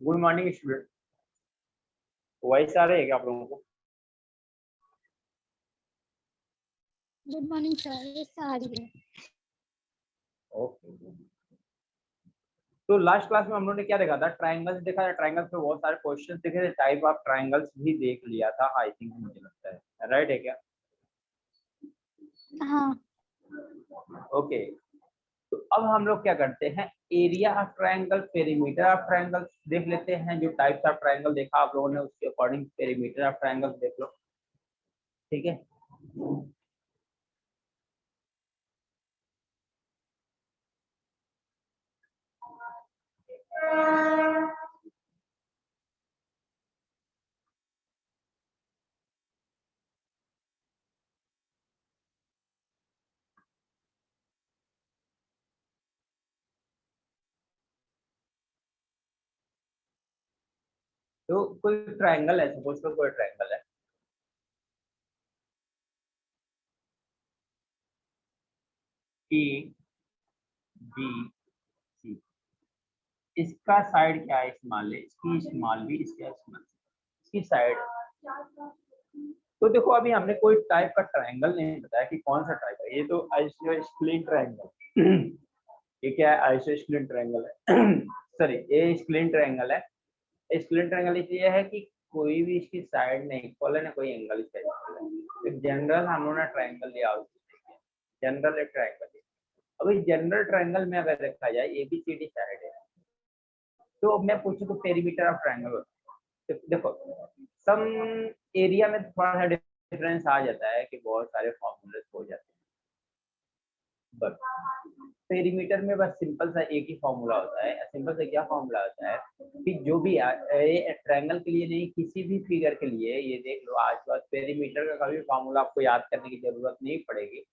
Good morning student. Voice आ रही है क्या आप लोगों को? गुड मॉर्निंग सर, ये सारी है। ओके। तो लास्ट क्लास में हम लोगों ने क्या देखा था? ट्रायंगल्स देखा था। ट्रायंगल्स पे बहुत सारे क्वेश्चंस देखे थे। टाइप ऑफ ट्रायंगल्स भी देख लिया था आई थिंक, मुझे लगता है। राइट है क्या? हाँ। ओके। तो अब हम लोग क्या करते हैं, area of triangle, perimeter of triangle देख लेते हैं। जो टाइप्स ऑफ ट्रायंगल देखा आप लोगों ने उसके अकॉर्डिंग पेरीमीटर ऑफ ट्रायंगल देख लो। ठीक है। तो कोई ट्रायंगल है, सपोज करो कोई ट्रायंगल है। ए बी सी, इसका साइड क्या है? स्मॉल है, इसकी स्मॉल भी, इसका स्मॉल, इसकी साइड। तो देखो अभी हमने कोई टाइप का ट्रायंगल नहीं बताया कि कौन सा टाइप है। ये तो आइसोस्केलिन ट्रायंगल ये क्या है? आइसोस्केलिन ट्रायंगल है सॉरी, ये स्केलिन ट्रायंगल है। स्केलिन ट्रायंगल इसलिए है कि कोई भी इसकी साइड नहीं इक्वल है ना, कोई एंगल इसका इक्वल है। तो जनरल हम लोगों ने ट्रायंगल लिया, जनरल एक ट्रायंगल। अभी जनरल ट्रायंगल में अगर देखा जाए एबीसीडी साइड है, तो मैं पूछूं तो पेरीमीटर ऑफ ट्रायंगल। तो देखो सम एरिया में थोड़ा सा डिफरेंस आ जाता है कि बहुत सारे फॉर्मूले हो जाते हैं, बट पेरीमीटर में बस सिंपल सा एक ही फॉर्मूला होता है। सिंपल सा क्या फॉर्मूला होता है कि जो भी ट्रायंगल के लिए नहीं, किसी भी फिगर के लिए, ये देख लो आज के बाद पेरीमीटर का कभी फॉर्मूला आपको याद करने की जरूरत नहीं पड़ेगी।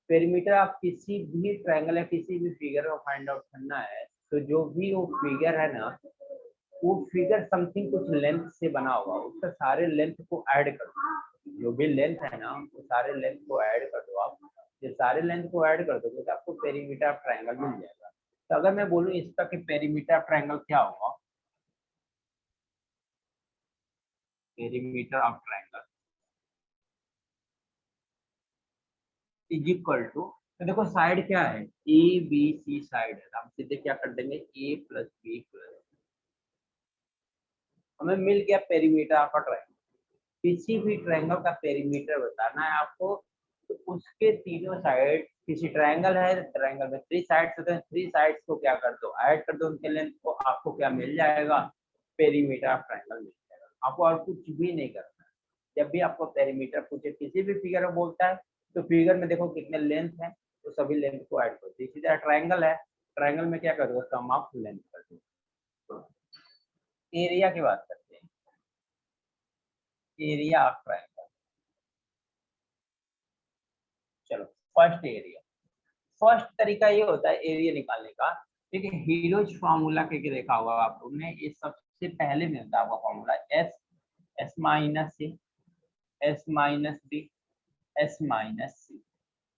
पेरीमीटर आप किसी भी ट्रायंगल या किसी भी फिगर को फाइंड आउट करना है, तो जो भी वो फिगर है ना, वो फिगर समथिंग कुछ लेंथ से बना होगा, उसका सारे लेंथ को ऐड कर दो। जो भी लेंथ है ना, वो सारे लेंथ को ऐड कर दो आप। ये सारे लेंथ को ऐड कर दोगे तो आपको पेरीमीटर ऑफ ट्रायंगल मिल जाएगा। तो अगर मैं बोलूँ इसका कि पेरीमीटर ऑफ ट्रायंगल क्या होगा, perimeter of triangle is equal to, तो देखो साइड क्या है, ए बी सी साइड है, तो हम सीधे क्या कर देंगे, ए प्लस बी प्लस, हमें मिल गया पेरीमीटर ऑफ अ ट्रायंगल। किसी भी ट्रायंगल का पेरीमीटर बताना है आपको, तो उसके तीनों साइड, किसी ट्रायंगल है, ट्रायंगल में थ्री साइड्स होते हैं, थ्री साइड्स को क्या कर दो, ऐड कर दो उनके लेंथ को, आपको क्या मिल जाएगा, पेरीमीटर ऑफ ट्रायंगल मिल जाएगा। आपको और कुछ भी नहीं करना है। जब भी आपको पेरीमीटर पूछे किसी भी फिगर में बोलता है, तो फिगर में देखो कितने लेंथ है, तो सभी लेंथ को ऐड कर दो। इसी तरह ट्रायंगल है, ट्रायंगल में क्या कर दो, सम ऑफ लेंथ कर दो। एरिया की बात करते हैं, एरिया ऑफ ट्रायंगल। चलो फर्स्ट एरिया, फर्स्ट तरीका ये होता है एरिया निकालने का। ठीक है, हीरोज फार्मूला के देखा होगा आप लोगों ने, ये सबसे पहले मिलता होगा formula, s s minus c, s minus b, s minus c.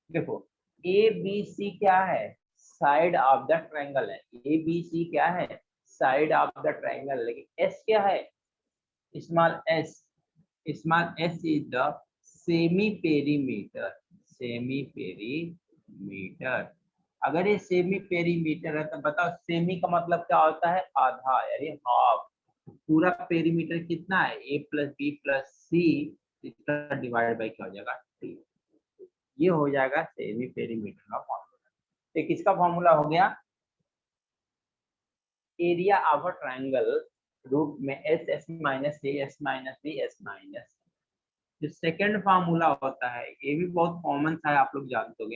देखो ए बी सी क्या है, साइड ऑफ द ट्रायंगल है। ए बी सी क्या है, साइड ऑफ द ट्रायंगल। लेकिन एस क्या है, small S, small S is the semi perimeter, semi perimeter. अगर ये सेमी पेरीमीटर है तो बताओ सेमी का मतलब क्या होता है, आधा यानी हाफ। पूरा पेरीमीटर कितना है, ए प्लस बी प्लस सी, इसका डिवाइड बाई क्या हो जाएगा, टी। ये हो जाएगा सेमी पेरीमीटर का फॉर्मूला। तो किसका फॉर्मूला हो गया, area of a triangle root में s s minus c, s minus b, s minus. जो सेकेंड फार्मूला होता है, ये भी बहुत कॉमन सा है, आप लोग जानते होंगे,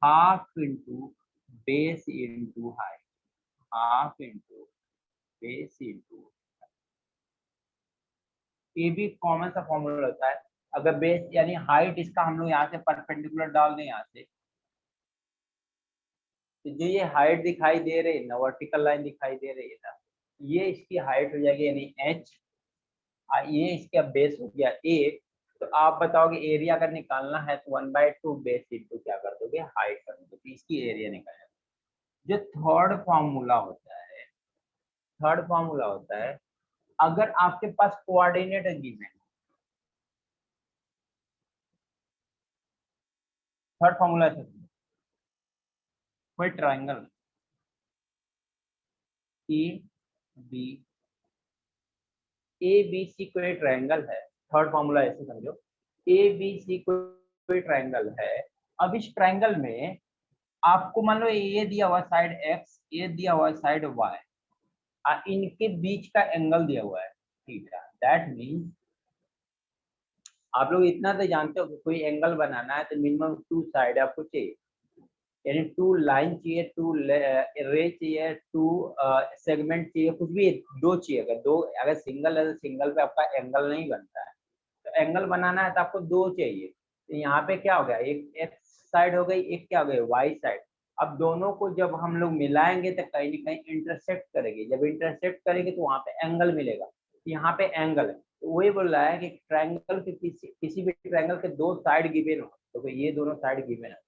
half into base into height, half into base into, ये भी कॉमन सा फॉर्मूला होता है। अगर बेस यानी हाइट, इसका हम लोग यहाँ से परपेंडिकुलर डाल दें यहाँ से, तो जो ये हाइट दिखाई दे रही है ना, वर्टिकल लाइन दिखाई दे रही है ना, ये इसकी हाइट हो जाएगी यानी एच, ये इसका बेस हो गया ए। तो आप बताओगे एरिया अगर निकालना है तो 1/2 बेस इंटू क्या कर दोगे, हाइट कर दोगे, तो इसकी एरिया निकालेगा। जो थर्ड फॉर्मूला होता है, थर्ड फॉर्मूला होता है अगर आपके पास कोऑर्डिनेट गिवन है। थर्ड फॉर्मूला है कोई triangle A B, A B C कोई ट्राइंगल है। थर्ड फॉर्मूला ऐसे समझो, ए बी सी कोई ट्राइंगल है। अब इस ट्राइंगल में आपको मान लो ये दिया हुआ साइड एक्स, ये दिया हुआ साइड वाई, इनके बीच का एंगल दिया हुआ है थीटा। दैट मीन्स आप लोग इतना तो जानते हो कि कोई एंगल बनाना है तो मिनिमम टू साइड आपको चाहिए, यानी टू लाइन चाहिए, टू रे चाहिए, टू सेगमेंट चाहिए, कुछ भी दो चाहिए। अगर सिंगल है तो सिंगल पे आपका एंगल नहीं बनता है, तो एंगल बनाना है तो आपको दो चाहिए। तो यहाँ पे क्या हो गया, एक एक्स साइड हो गई, एक क्या हो गई वाई साइड। अब दोनों को जब हम लोग मिलाएंगे तो कहीं ना कहीं इंटरसेक्ट करेंगे, जब इंटरसेक्ट करेंगे तो वहां पे एंगल मिलेगा। तो यहाँ पे एंगल है, तो वही बोल रहा है कि ट्रायंगल के किसी भी ट्रायंगल के दो साइड गिवन हो, तो ये दोनों साइड गिवन है,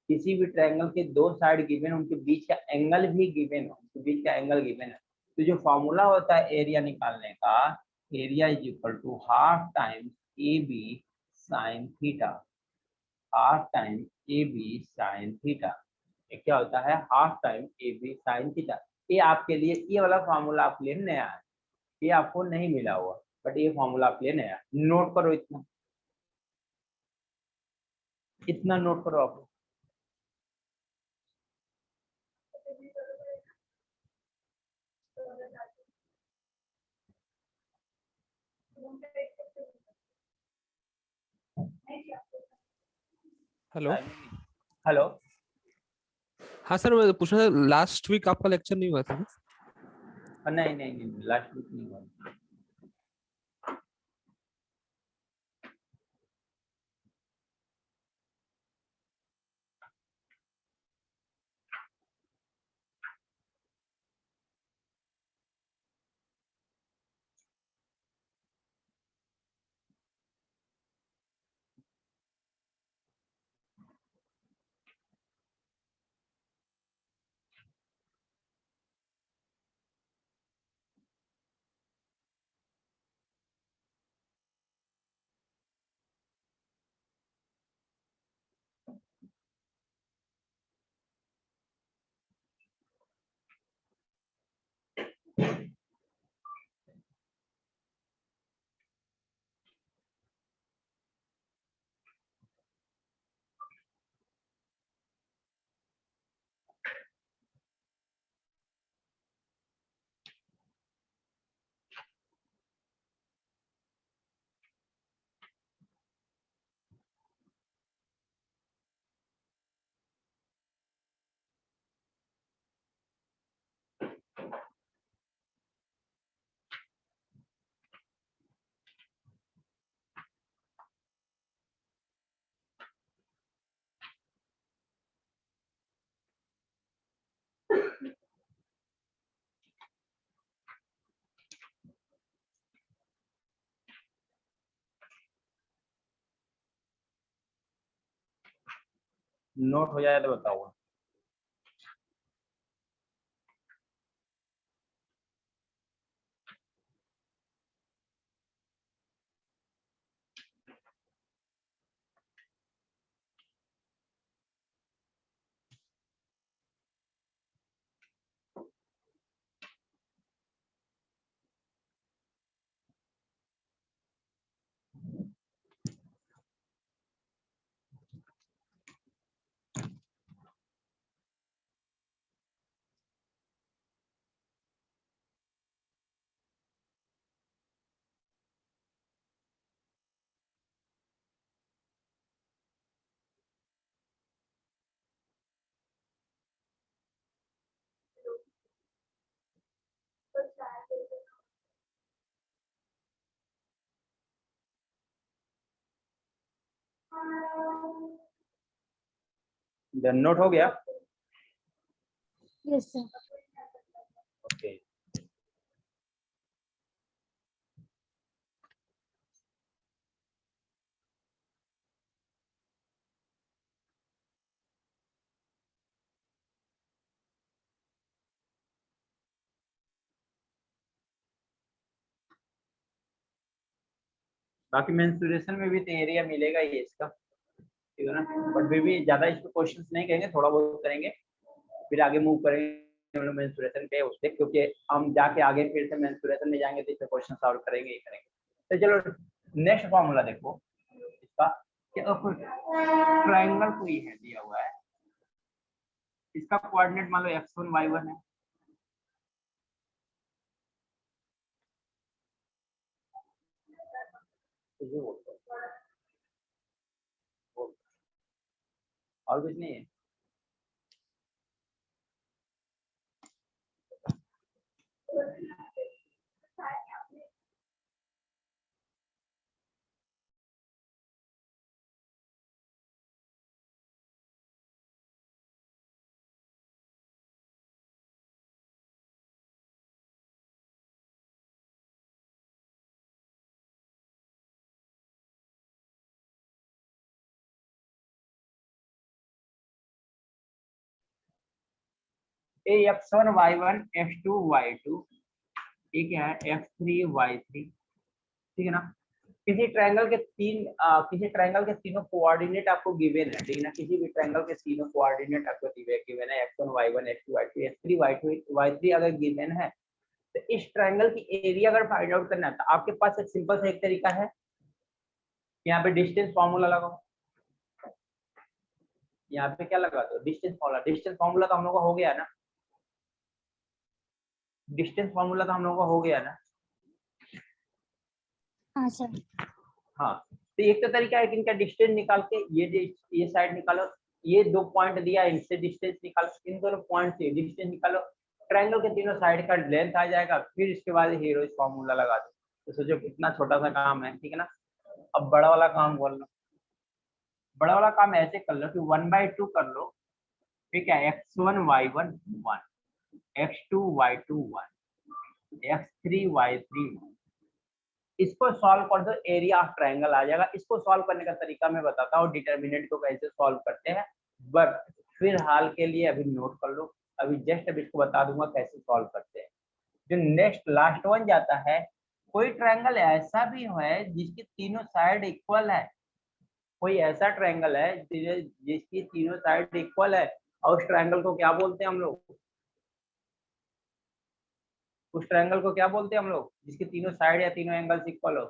किसी भी ट्रायंगल के दो साइड गिवन, उनके बीच का एंगल भी गिवन हो, उनके बीच का एंगल गिवन है। तो जो फॉर्मूला होता है एरिया निकालने का, area is equal to half times A B sine theta. Half time A B sine theta, ये क्या होता है, half time A B sine theta. ये आपके लिए, ये वाला फॉर्मूला आपके लिए नया है, ये आपको नहीं मिला हुआ, बट ये फॉर्मूला आपके लिए नया है। नोट करो इतना, इतना नोट करो आप। हेलो। हेलो। हाँ सर, मैं पूछना था, लास्ट वीक आपका लेक्चर नहीं हुआ था ना? नहीं नहीं नहीं, लास्ट वीक नहीं हुआ। नोट हो जाए तो बताओ। नोट हो गया? Yes sir. ओके। बाकी मेंस्ट्रुएशन में भी तो एरिया मिलेगा ही इसका, ठीक है ना। बट भी ज्यादा इस पे क्वेश्चंस नहीं करेंगे, थोड़ा बहुत करेंगे, फिर आगे मूव करेंगे हम लोग मेंस्ट्रुएशन पे उससे, क्योंकि हम जाके आगे फिर से मेंस्ट्रुएशन में जाएंगे तो इसमें क्वेश्चन सॉल्व करेंगे ही करेंगे। तो चलो नेक्स्ट फॉर्मूला देखो इसका, ट्रायंगल कोई है दिया हुआ है, इसका कोऑर्डिनेट मान लो x1 y1 है, तो ये बोलते हैं, और कुछ नहीं है। ए x1 y1 x2 y2, ये क्या है x3 y3, ठीक है ना। किसी ट्रायंगल के किसी ट्रायंगल के तीनों कोऑर्डिनेट आपको गिवन है, ठीक है ना। किसी भी ट्रायंगल के तीनों कोऑर्डिनेट आपको गिवन है, x1 y1 x2 y2 x3 y2 y3 अगर गिवन है, तो इस ट्रायंगल की एरिया अगर फाइंड आउट करना है तो आपके पास एक सिंपल सा एक तरीका है, यहाँ पे डिस्टेंस फार्मूला लगाओ। यहाँ पे क्या लगा दो, डिस्टेंस फार्मूला। डिस्टेंस फार्मूला तो हम लोग का हो गया ना, डिस्टेंस फार्मूला तो हम लोग का हो गया ना। हाँ सर। हाँ, तो एक तो तरीका है कि इनका डिस्टेंस निकाल के ये साइड निकालो, ये दो पॉइंट दिया इनसे डिस्टेंस निकालो, इन दोनों पॉइंट से डिस्टेंस निकालो, ट्रायंगल के तीनों साइड का लेंथ आ जाएगा, फिर इसके बाद हीरोज फार्मूला लगा दो। तो सोचो कितना छोटा सा काम है, ठीक है ना। अब बड़ा वाला काम बोल लो, बड़ा वाला काम ऐसे कर लो कि 1/2 कर लो, ठीक है, x1 y1 1, x2 y2 1, x3 y3 1। इसको सॉल्व कर दो, एरिया ऑफ ट्रायंगल आ जाएगा। इसको सॉल्व करने का तरीका मैं बताता हूँ, डिटर्मिनेंट को कैसे सॉल्व करते हैं, बट फिलहाल के लिए अभी नोट कर लो, अभी जस्ट अभी इसको बता दूंगा कैसे सॉल्व करते हैं। जो नेक्स्ट लास्ट वन जाता है, कोई ट्रायंगल ऐसा भी है जिसकी तीनों साइड इक्वल है, कोई ऐसा ट्रायंगल है जिसकी तीनों साइड इक्वल है, और उस ट्रायंगल को क्या बोलते हैं हम लोग, उस ट्रायंगल को क्या बोलते हैं हम लोग, जिसकी तीनों साइड या तीनों एंगल्स इक्वल हो।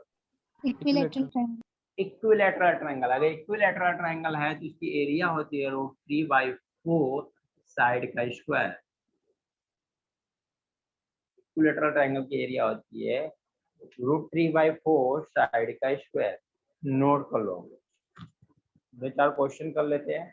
Equilateral triangle. Equilateral triangle. अगर इक्विलेटरल ट्रायंगल है तो इसकी एरिया होती है √3/4 साइड का स्क्वायर। इक्विलेटरल ट्रायंगल की एरिया होती है √3/4 साइड का स्क्वायर। नोट कर लो, दो चार क्वेश्चन कर लेते हैं।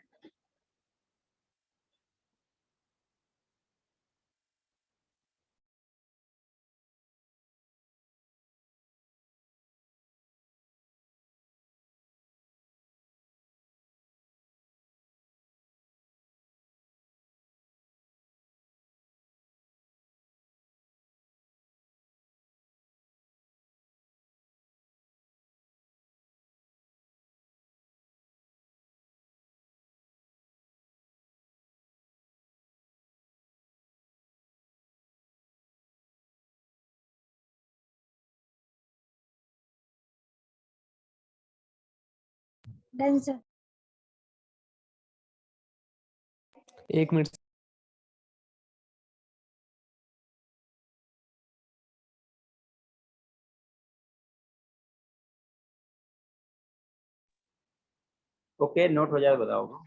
Done sir. 1 minute. Okay, note हो जाए बताओ।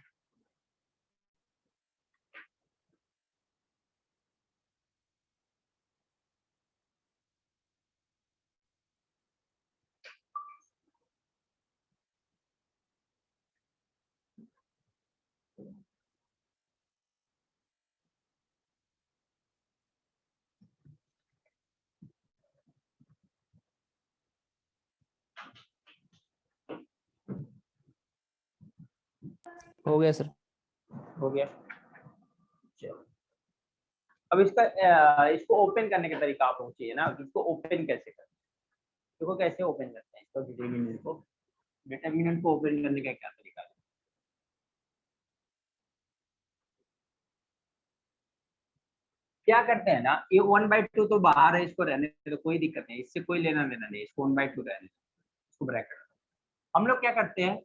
हो गया सर। हो गया, चलो। अब इसका इसको ओपन करने का तरीका आपको चाहिए ना, कि इसको ओपन कैसे करते हैं। देखो कैसे ओपन करते हैं इसको, डिटर्मिनेंट को ओपन करने का क्या तरीका है। क्या करते हैं ना, ये 1/2 तो बाहर है, इसको रहने दो, कोई दिक्कत नहीं, इससे कोई लेना देना नहीं, इसको 1/2 रहने दो। इसको ब्रैकेट। हम लोग क्या करते हैं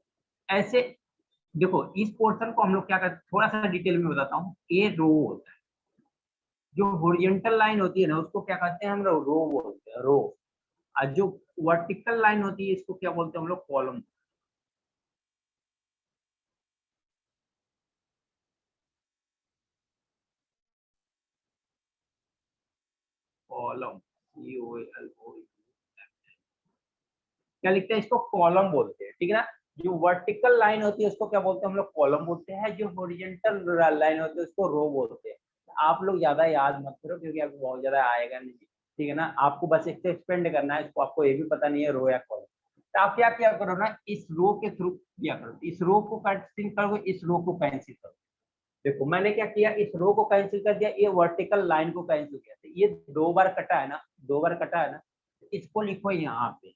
ऐसे, देखो इस पोर्शन को हम लोग क्या करते हैं, थोड़ा सा डिटेल में बताता हूँ। ये रो होता है, जो हॉरिजॉन्टल लाइन होती है ना उसको क्या कहते हैं हम लोग, रो बोलते हैं, रो। और जो वर्टिकल लाइन होती है इसको क्या बोलते हैं हम लोग, कॉलम। कॉलम, COLO, क्या लिखते हैं इसको, कॉलम बोलते हैं, ठीक है ना। जो वर्टिकल लाइन होती है उसको क्या बोलते हैं हम लोग, कॉलम बोलते हैं। जो हॉरिजॉन्टल लाइन होती है उसको रो बोलते हैं। आप लोग ज्यादा याद मत करो क्योंकि आपको बहुत ज्यादा आएगा नहीं, ठीक है ना। आपको बस एक एक्सपेंड करना है इसको, आपको ये भी पता नहीं है रो या कॉलम। तो आप क्या क्या करो ना, इस रो के थ्रू क्या करो, इस रो को कैंसिल करो, इस रो को कैंसिल करो। देखो मैंने क्या किया, इस रो को कैंसिल कर दिया, ये वर्टिकल लाइन को कैंसिल किया। तो ये 2 बार कटा है ना, 2 बार कटा है ना, तो इसको लिखो यहाँ पे,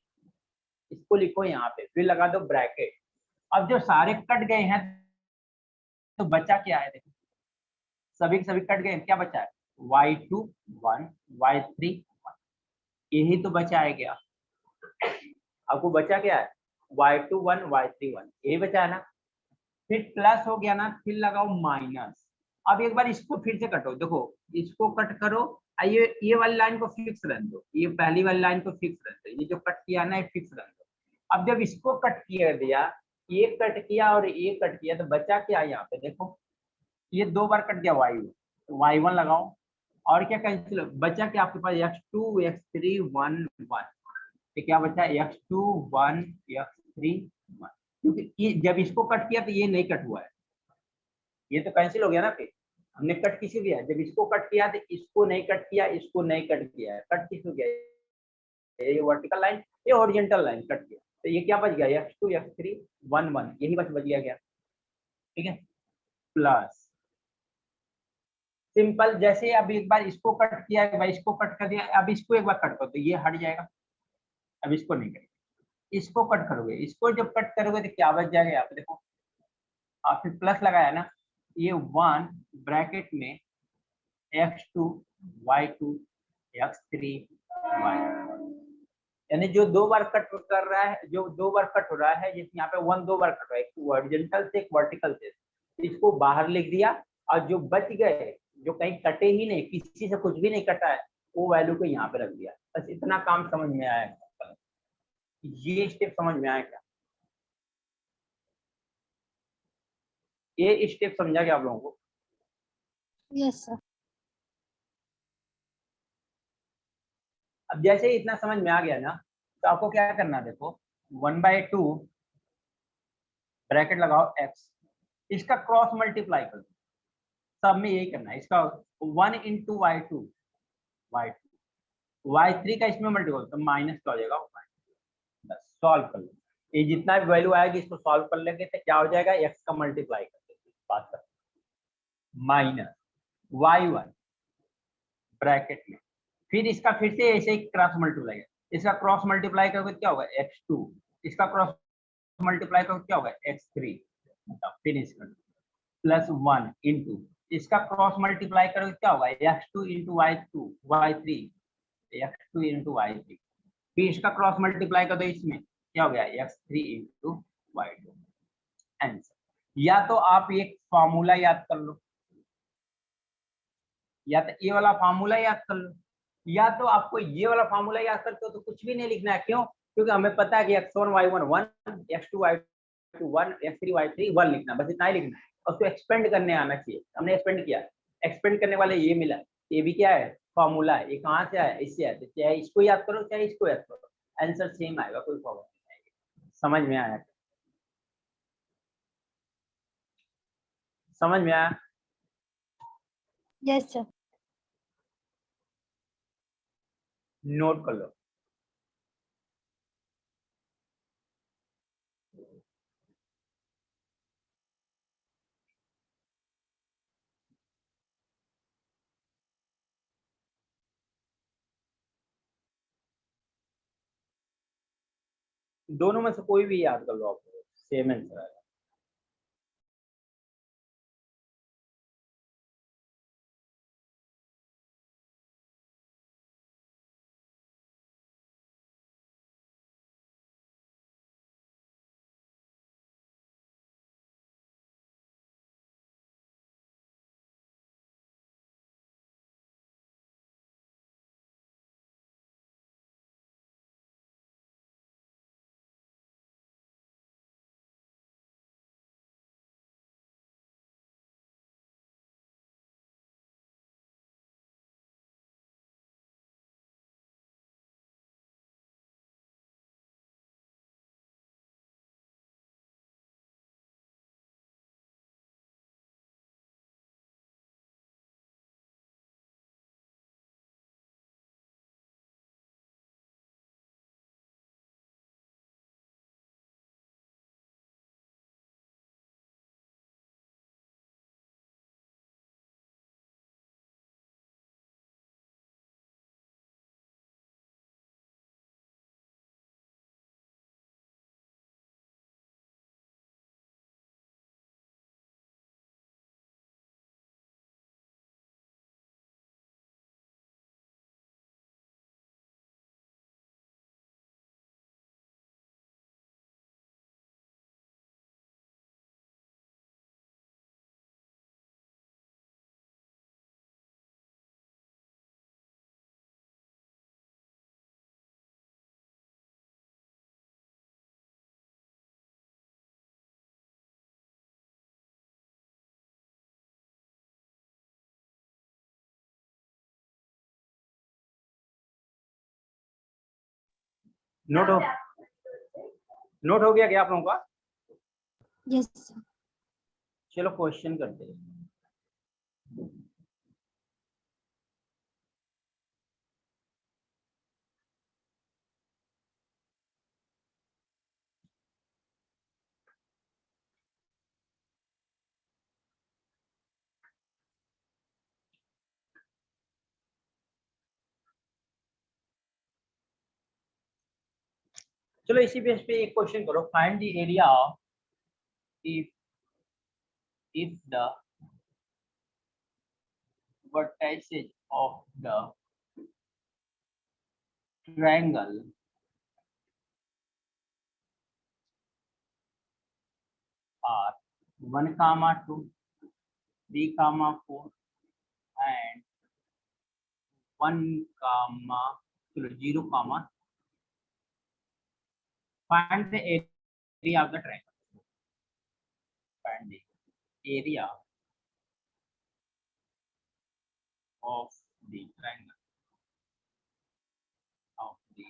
इसको लिखो यहाँ पे, फिर लगा दो ब्रैकेट। अब जो सारे कट गए हैं तो बचा क्या है, देखो सभी के सभी कट गए, क्या बचा है, y2 1 y3 1, यही तो बचा है। क्या आपको बचा क्या है, y2 1 y3 1, यही बचा है ना। फिर प्लस हो गया ना, फिर लगाओ माइनस। अब एक बार इसको फिर से कटो, देखो इसको कट करो, ये वाली लाइन को फिक्स रहने दो, ये पहली वाली लाइन को फिक्स रहने दो, ये जो कट किया ना ये फिक्स रहने दो। अब जब इसको कट किया दिया, ये कट किया और ये कट किया, तो बचा क्या यहाँ पे, देखो ये 2 बार कट गया, y1 लगाओ। और क्या कैंसिल बचा, क्या आपके पास x2 x3 1 1, तो क्या बचा x2 1 x3 1, क्योंकि ये जब इसको कट किया तो ये नहीं कट हुआ है, ये तो कैंसिल हो गया ना। फिर हमने कट किसी दिया, जब इसको कट किया तो इसको नहीं कट किया, इसको नहीं कट किया है, कट किस हो गया, ये वर्टिकल लाइन, ये हॉरिजॉन्टल लाइन कट किया। तो ये क्या बच गया, x2 x3 1 1, यही बच गया, ठीक है। प्लस सिंपल, जैसे अब एक बार इसको कट किया, एक बार इसको कट कर दिया, अब इसको एक बार कट करो तो ये हट जाएगा। अब इसको नहीं करेंगे, इसको कट करोगे, इसको जब कट करोगे तो क्या बच जाएगा यहाँ पे, देखो आप फिर प्लस लगाया ना, ये 1 ब्रैकेट में x2 y2 x3 y, यानी जो 2 बार कट कर रहा है, जो 2 बार कट हो रहा है, जिस यहाँ पे 2 बार कट रहा है, एक वर्टिकल से एक वर्टिकल से, इसको बाहर लिख दिया। और जो बच गए, जो कहीं कटे ही नहीं, किसी से कुछ भी नहीं कटा है, वो वैल्यू को यहाँ पे रख दिया। बस इतना काम समझ में आया है? ये स्टेप समझ में आया क्या, ये स्टेप समझा क्या आप लोगों को? Yes sir. अब जैसे ही इतना समझ में आ गया ना, तो आपको क्या करना है, देखो 1/2 ब्रैकेट लगाओ x, इसका क्रॉस मल्टीप्लाई कर दो, सब में यही करना है। इसका 1 इंटू y2 y3 का इसमें मल्टीपल तो माइनस का हो जाएगा, बस सॉल्व कर लो। ये जितना भी वैल्यू आएगी इसको सॉल्व कर लेंगे तो क्या हो जाएगा, x का मल्टीप्लाई कर देंगे बात कर, माइनस y1 ब्रैकेट में, फिर इसका फिर से ऐसे ही क्रॉस मल्टीप्लाई, इसका क्रॉस मल्टीप्लाई करोगे क्या होगा, x2, इसका क्रॉस मल्टीप्लाई करोगे क्या होगा, x3, फिनिश कर, प्लस 1 इंटू, इसका क्रॉस मल्टीप्लाई करोगे क्या होगा, x2 into y2 y3, x2 into y3, फिर इसका क्रॉस मल्टीप्लाई कर दो, इसमें क्या हो गया, x3 इंटू y2, आंसर। या तो आप एक फॉर्मूला याद कर लो, या तो ये वाला फार्मूला याद कर लो, या तो आपको ये वाला फार्मूला याद करते हो तो कुछ भी नहीं लिखना है, क्यों, क्योंकि हमें पता है कि x1 y1 1, x2 y2 1, x3 y3 1 लिखना, बस इतना ही लिखना है। और उसको एक्सपेंड करने आना चाहिए, हमने एक्सपेंड किया, एक्सपेंड करने वाले ये मिला, ये भी क्या है, फॉर्मूला है, ये कहाँ से आया, इससे आया, तो चाहे इसको याद करो चाहे इसको याद करो, आंसर सेम आएगा, कोई प्रॉब्लम नहीं आएगी। समझ में आया, समझ में आया? Yes sir. नोट कर लो। दोनों में से कोई भी याद कर लो, आपको सेम आंसर आएगा। नोट हो नोट हो गया क्या आप लोगों का? Yes sir. चलो क्वेश्चन करते हैं। चलो इसी बेस पे एक क्वेश्चन करो। Find the area if the vertices of the triangle are 1, 2, 3, 4 and 1, चलो 0, find the area of the triangle. Find the area of the triangle of the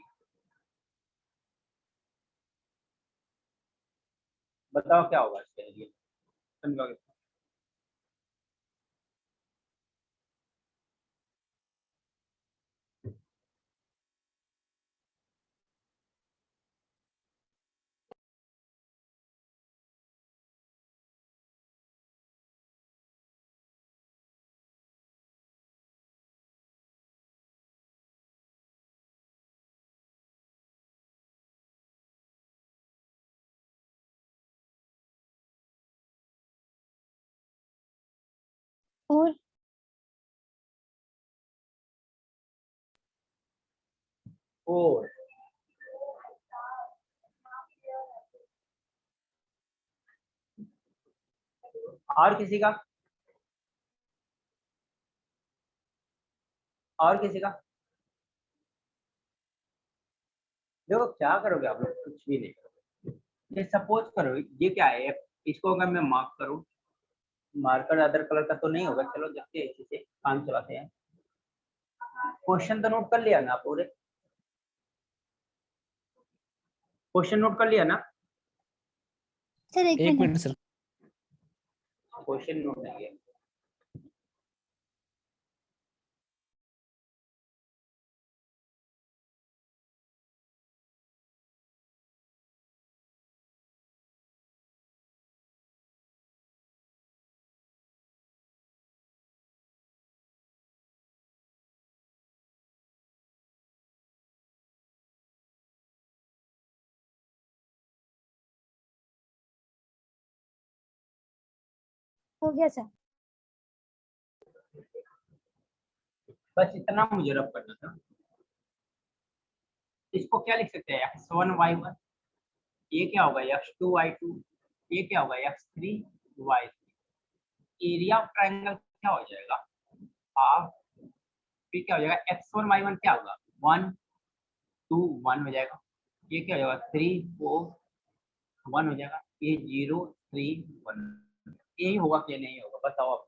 बताओ क्या होगा इसका एरिया? समझोगे? और और किसी का? और किसी का? देखो क्या करोगे आप लोग, कुछ भी नहीं करोगे। ये सपोज करो ये क्या है, इसको अगर मैं मार्क करूं, मार्कर अदर कलर का तो नहीं होगा। चलो देखते हैं, इसी से काम चलाते हैं। क्वेश्चन तो नोट कर लिया ना पूरे? क्वेश्चन नोट कर लिया ना? सर एक एक minute. Minute sir. Question note नहीं है। हो गया सर। बस इतना मुझे रब करना था। इसको क्या लिख सकते हैं? x1 y1, ये क्या होगा? x2 y2, ये क्या होगा? x3 y3। Area of triangle क्या हो जाएगा? हाफ। फिर क्या हो जाएगा? x1 y1 क्या होगा? 1 2 1 हो जाएगा। ये क्या हो जाएगा? 3 4 1 हो जाएगा। ये 0 3 1। यही होगा कि नहीं होगा? बताओ आप।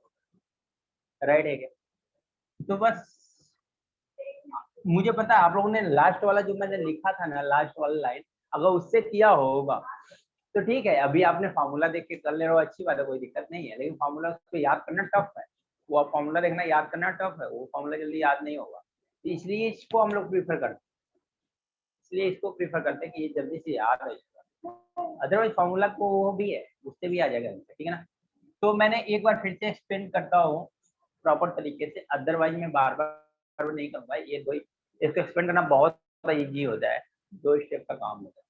राइट है क्या? तो बस मुझे पता है आप लोगों ने लास्ट वाला जो मैंने लिखा था ना, लास्ट वाला लाइन, अगर उससे किया होगा तो ठीक है। अभी आपने फार्मूला देख के कर ले रहे हो, अच्छी बात है, कोई दिक्कत नहीं है। लेकिन फार्मूला उसको याद करना टफ है। वो फार्मूला देखना याद करना टफ है, वो फार्मूला जल्दी याद नहीं होगा। इसलिए इसको हम लोग प्रीफर करते हैं, कि ये जल्दी से याद आ जाएगा। अदरवाइज फार्मूला को वो भी है, उससे भी आ जाएगा, ठीक है ना? तो मैंने एक बार फिर से एक्सप्लेन करता हूँ प्रॉपर तरीके से, अदरवाइज मैं बार बार नहीं करूँगा। ये दो इसको एक्सप्लेन करना बहुत इजी होता है, 2 स्टेप का काम होता है।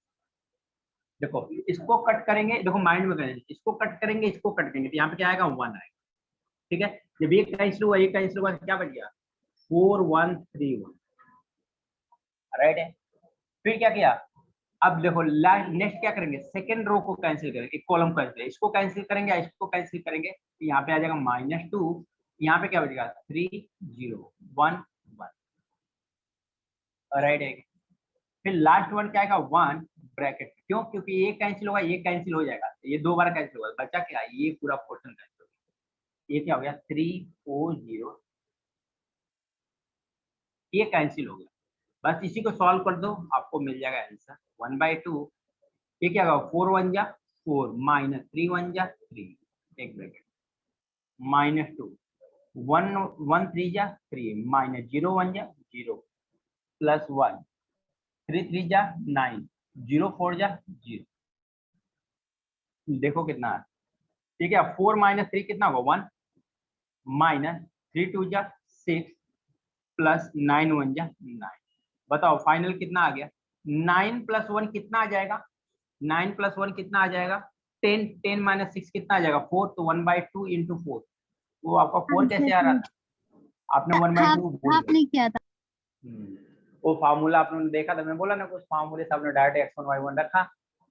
देखो इसको कट करेंगे, देखो माइंड में करेंगे, इसको कट करेंगे, इसको कट करेंगे, तो यहाँ पे क्या आएगा? 1 आएगा, ठीक है। जब ये कैंसिल हुआ, ये कैंसिल हुआ, क्या बच गया? 4 1 3 1, राइट है। फिर क्या किया? अब देखो नेक्स्ट क्या करेंगे? सेकेंड रो को कैंसिल करेंगे, एक कॉलम कैंसिल, इसको कैंसिल करेंगे, इसको कैंसिल करेंगे, तो यहाँ पे आ जाएगा -2। यहाँ पे क्या बचेगा? 3 0 1 1, राइट है। फिर लास्ट वन क्या आएगा? 1 ब्रैकेट। क्यों? क्योंकि ये कैंसिल होगा, ये कैंसिल हो जाएगा, ये 2 बार कैंसिल होगा, बचा क्या? ये पूरा पोर्शन कैंसिल हो गया। ये क्या हो गया? 3 4 0, ये कैंसिल हो गया। बस इसी को सॉल्व कर दो, आपको मिल जाएगा आंसर 1/2। ये क्या होगा, 4 1 जा 4 माइनस 3 1 जा 3, एक ब्रैकेट -2 1 1 3 जा 3 माइनस 0 1 जा 0 प्लस 1 3 3 जा 9 0 4 जा 0। देखो कितना है, ठीक है। 4 माइनस 3 कितना होगा 1 माइनस 3 2 जा 6 प्लस 9 1 जा 9। बताओ फाइनल कितना आ गया, 9 प्लस 1 कितना आ जाएगा, 9 प्लस 1 कितना आ जाएगा 10, 10 माइनस 6 कितना आ जाएगा 4, तो 1/2 इंटू 4। वो आपका 4 कैसे आ रहा था, आपने 1/2 भूल हाफ गए। नहीं किया था। वो फार्मूला आपने देखा था, मैं बोला ना कुछ फार्मूले से आपने डायरेक्ट x1 y1 रखा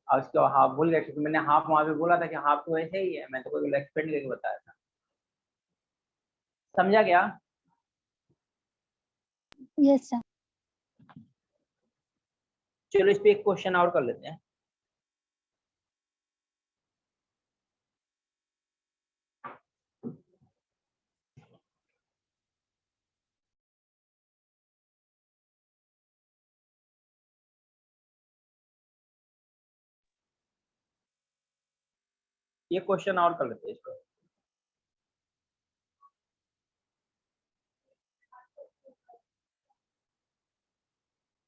और उसके हाफ भूल गए, क्योंकि मैंने हाफ वहां पे बोला था कि हाफ तो ऐसे ही है, मैं तो कोई एक्सपेंड करके बताया था। समझा गया। Yes sir. चलो इस पे एक क्वेश्चन और कर लेते हैं। ये क्वेश्चन और कर लेते हैं इसको।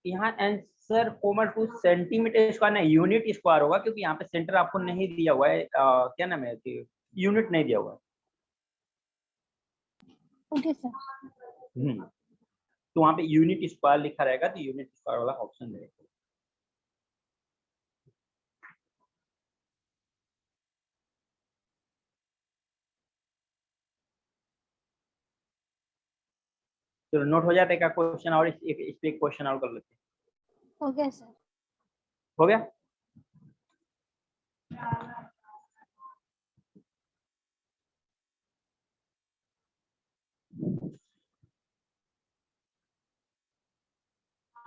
यहाँ answer formal two centimetre square ना यूनिट स्क्वायर होगा, क्योंकि यहाँ पे सेंटर आपको नहीं दिया हुआ है, क्या नाम है, यूनिट नहीं दिया हुआ है। Okay sir. तो वहाँ पे यूनिट स्क्वायर लिखा रहेगा, तो यूनिट स्क्वायर वाला ऑप्शन रहेगा। चलो नोट हो जाता है क्या क्वेश्चन, और इस पे एक क्वेश्चन और कर लेते हैं। Okay sir. हो गया।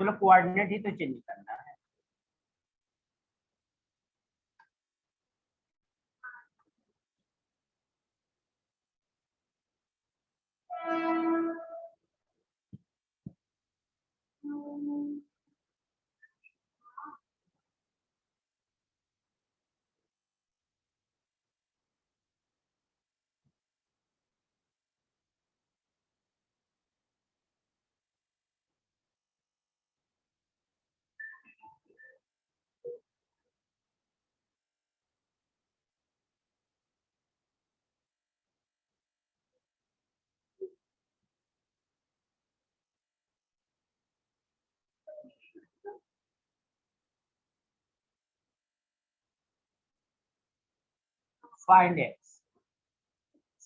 चलो कोऑर्डिनेट ही तो चेंज करना है। Find x,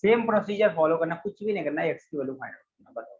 same procedure follow करना, कुछ भी नहीं करना, एक्स की वैल्यू फाइंड करना। बताओ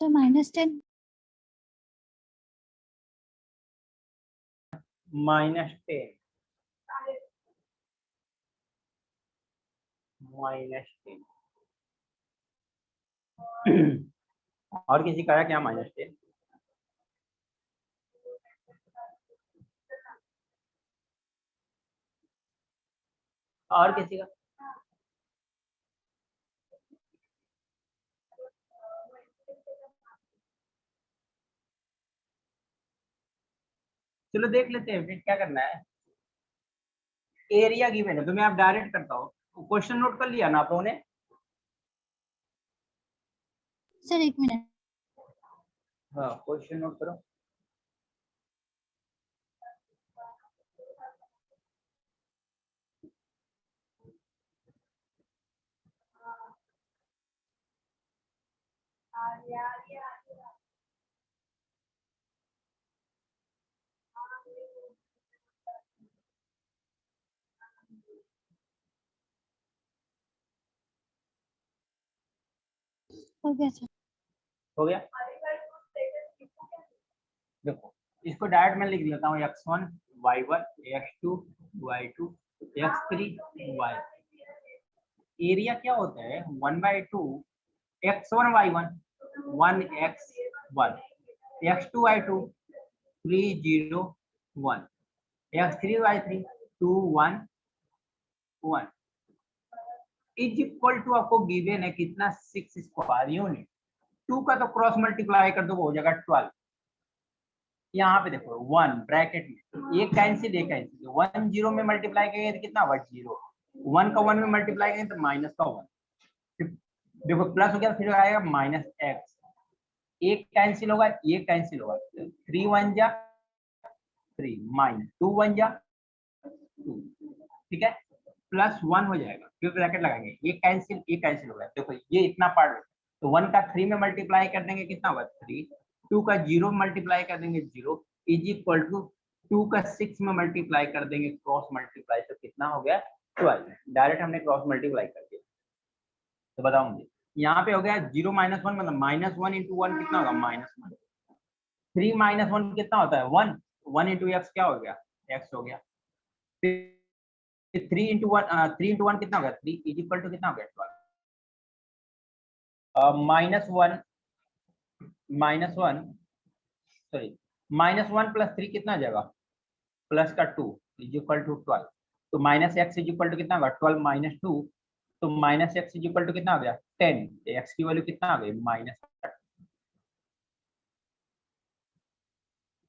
सर -10। -10 -10 और किसी का है क्या -10? और किसी का? चलो देख लेते हैं फिर क्या करना है। एरिया गिवन है तो मैं आप डायरेक्ट करता हूँ। क्वेश्चन नोट कर लिया ना आप लोगों ने? Sir 1 minute. हाँ क्वेश्चन नोट करो। हो गया सर। हो गया। देखो इसको डायरेक्ट मैं लिख लेता हूँ x1 y1 x2 y2 x3 y। Area क्या होता है 1/2 x1 y1 1x1 x2 y2 3 0 1 x3 y3 2 1 1 is equal to आपको गिवन है कितना 6 स्क्वायर यूनिट। 2 का तो क्रॉस मल्टीप्लाई कर दो वो हो जाएगा 12। यहाँ पे देखो 1 ब्रैकेट में एक कैंसिल एक कैंसिल 1 0 में मल्टीप्लाई करेंगे तो कितना होगा 0 1 का 1 में मल्टीप्लाई करेंगे तो माइनस का 1 देखो प्लस हो गया फिर आएगा माइनस एक्स एक कैंसिल होगा एक कैंसिल होगा 3 1 जा 3 माइनस 2 1 जा 2 ठीक है प्लस 1 हो जाएगा फिर ब्रैकेट लगाएंगे एक कैंसिल होगा देखो ये इतना पार्ट तो 1 का 3 में मल्टीप्लाई कर देंगे कितना होगा 3 2 का 0 मल्टीप्लाई कर देंगे 0 इज इक्वल टू 2 का 6 में मल्टीप्लाई कर देंगे क्रॉस मल्टीप्लाई तो कितना हो गया 12 डायरेक्ट हमने क्रॉस मल्टीप्लाई कर दिया। तो बताओ मुझे यहाँ पे हो गया 0 -1 मतलब -1 इंटू 1 कितना होगा -1 3 -1 कितना होता है 1 1 इंटू एक्स क्या हो गया x हो गया फिर 3 इंटू 1 3 इंटू 1 कितना हो गया 3 इज इक्वल टू कितना हो गया 12 -1 सॉरी -1 प्लस 3 कितना आ जाएगा प्लस का 2 इज इक्वल टू 12 तो minus x is equal to कितना होगा 12 माइनस 2 तो minus x is equal to कितना हो गया 10 एक्स की वैल्यू कितना आ गई माइनस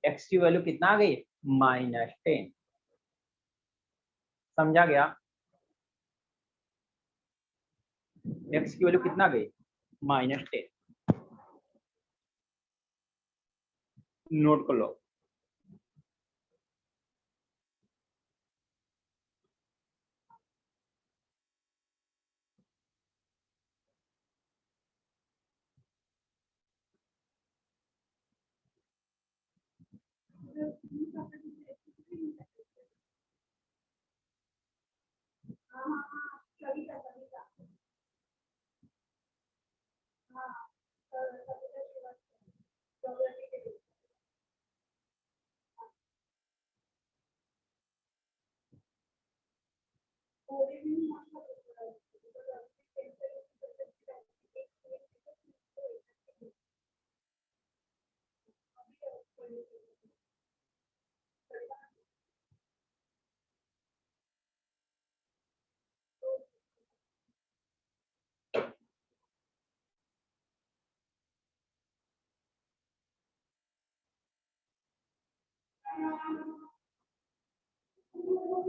एक्स की वैल्यू कितना आ गई -10 समझा गया एक्स की वैल्यू कितना आ गई -10 नोट कर लो।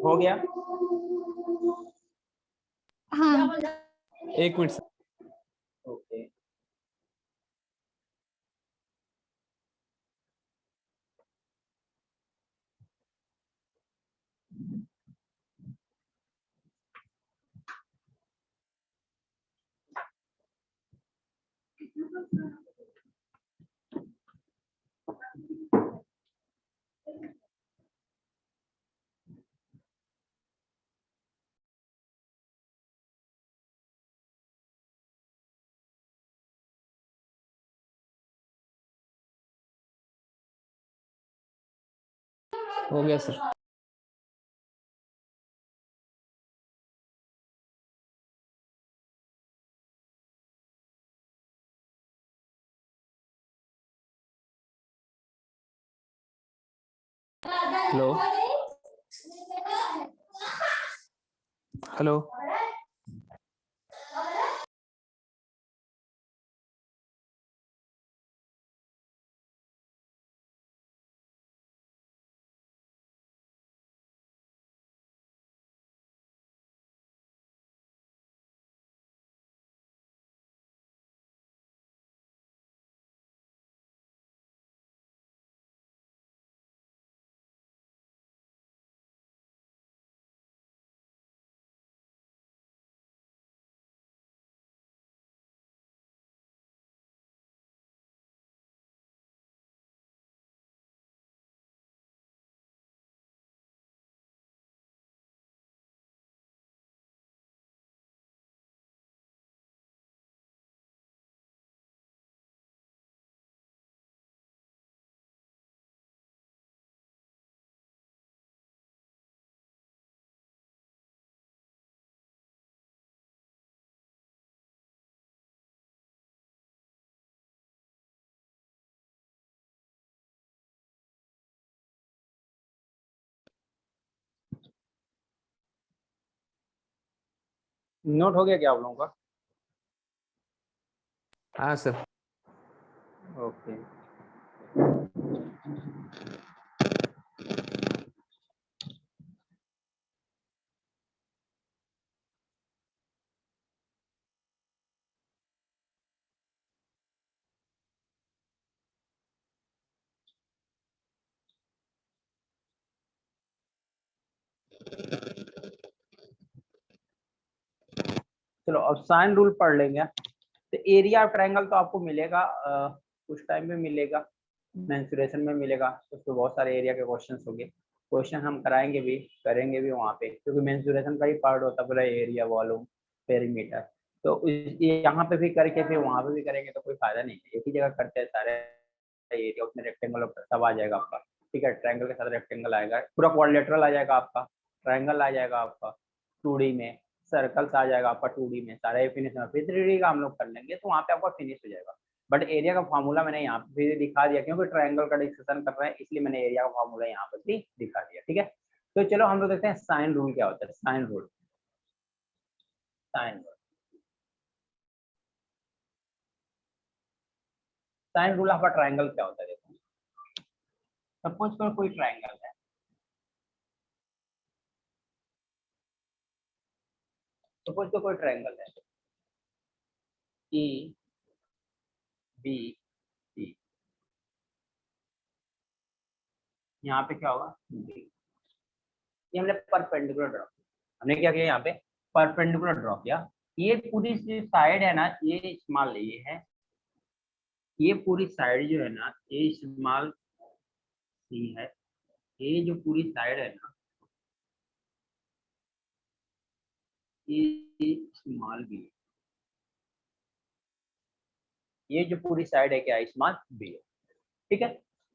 हो गया हाँ 1 मिनट ओके हो गया सर। हेलो हेलो नोट हो गया क्या आप लोगों का? हाँ सर। ओके। चलो अब साइन रूल पढ़ लेंगे। तो एरिया ऑफ ट्रायंगल तो आपको मिलेगा कुछ टाइम में मिलेगा, मेंसुरेशन में मिलेगा। तो उसमें बहुत सारे एरिया के क्वेश्चन होंगे, क्वेश्चन हम कराएंगे भी, करेंगे भी वहाँ पे, क्योंकि मेंसुरेशन का ही पार्ट होता है पूरा एरिया, वॉल्यूम, पेरीमीटर। तो यहाँ पे भी करके फिर वहाँ पे भी करेंगे तो कोई फायदा नहीं है। एक ही जगह करते हैं सारे एरिया, उसमें रेक्टेंगल सब आ जाएगा आपका। ठीक है, ट्रायंगल के साथ रेक्टेंगल आएगा, पूरा क्वाड्रिलेटरल आ जाएगा आपका, ट्रायंगल आ जाएगा आपका 2D में, सर्कल्स आ जाएगा आपका 2D में, सारा फिनिश में। फिर 3D का हम लोग कर लेंगे तो वहाँ पे आपका फिनिश हो जाएगा। बट एरिया का फार्मूला मैंने यहाँ पे भी दिखा दिया, क्योंकि ट्रायंगल का डिस्कशन कर रहे हैं इसलिए मैंने एरिया का फार्मूला यहाँ पर भी दिखा दिया। ठीक है, तो चलो हम लोग देखते हैं साइन रूल क्या होता है। Sine rule, sine rule, sine rule आपका ट्रायंगल क्या होता है। देखो सपोज करो कोई ट्रायंगल है, सपोज करो कोई ट्रायंगल है ए बी सी, यहाँ पे क्या होगा B। ये हमने परपेंडिकुलर ड्रॉ, हमने क्या किया यहाँ पे परपेंडिकुलर ड्रॉ किया। ये पूरी साइड है ना, ये स्मॉल ये है, ये पूरी साइड जो है ना ये स्मॉल सी है, ये जो पूरी साइड है ना ये स्मॉल बी, ये जो पूरी साइड है क्या स्मॉल बी है। ठीक है,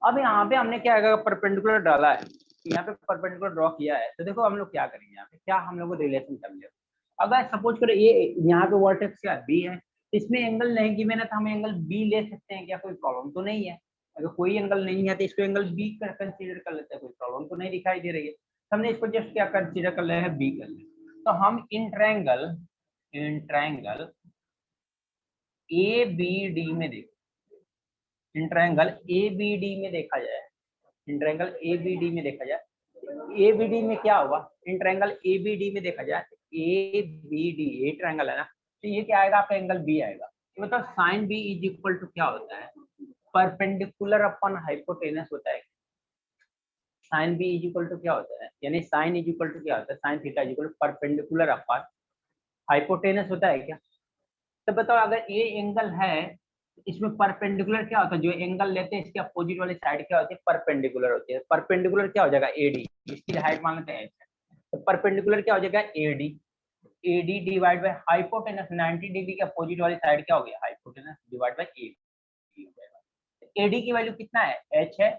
अब यहाँ पे हमने क्या है परपेंडिकुलर डाला है, यहाँ पे परपेंडिकुलर ड्रॉ किया है। तो देखो हम लोग क्या करेंगे यहाँ पे, क्या हम लोग को रिलेशन कर ले। अगर सपोज करो ये यहाँ पे वर्टेक्स क्या बी है, इसमें एंगल नहीं की मैंने, तो हम एंगल बी ले सकते हैं क्या, कोई प्रॉब्लम तो नहीं है। अगर कोई एंगल नहीं है तो इसको एंगल बी कंसीडर कर लेते हैं, कोई प्रॉब्लम तो नहीं दिखाई दे रही है। तो हमने इसको जस्ट क्या कंसीडर कर रहे हैं, बी कर ले। तो हम in triangle A B D में देखो, इन ट्रायंगल ए बी डी में देखा जाए, in triangle A B D में देखा जाए, ए बी डी में क्या होगा, in triangle A B D में देखा जाए, ए बी डी ये ट्रायंगल है ना, तो ये क्या आएगा आपका एंगल बी आएगा। मतलब sine B is equal to क्या होता है, परपेंडिकुलर अपन हाइपोटेनस होता है। Sine B is equal to क्या होता है, यानी साइन इज इक्वल टू क्या होता है, sine theta is equal to perpendicular upon hypotenuse होता है क्या। तो बताओ अगर ये एंगल है, इसमें परपेंडिकुलर क्या होता है, जो एंगल लेते हैं इसके अपोजिट वाली साइड क्या होती है, परपेंडिकुलर होती है। परपेंडिकुलर क्या हो जाएगा एडी, इसकी हाइट मान लेते हैं, तो परपेंडिकुलर क्या हो जाएगा AD, AD divide by hypotenuse 90 degree के अपोजिट वाली साइड क्या हो गया हाइपोटेनस डिवाइड बाय एडी हो जाएगा। एडी की वैल्यू कितना है एच है,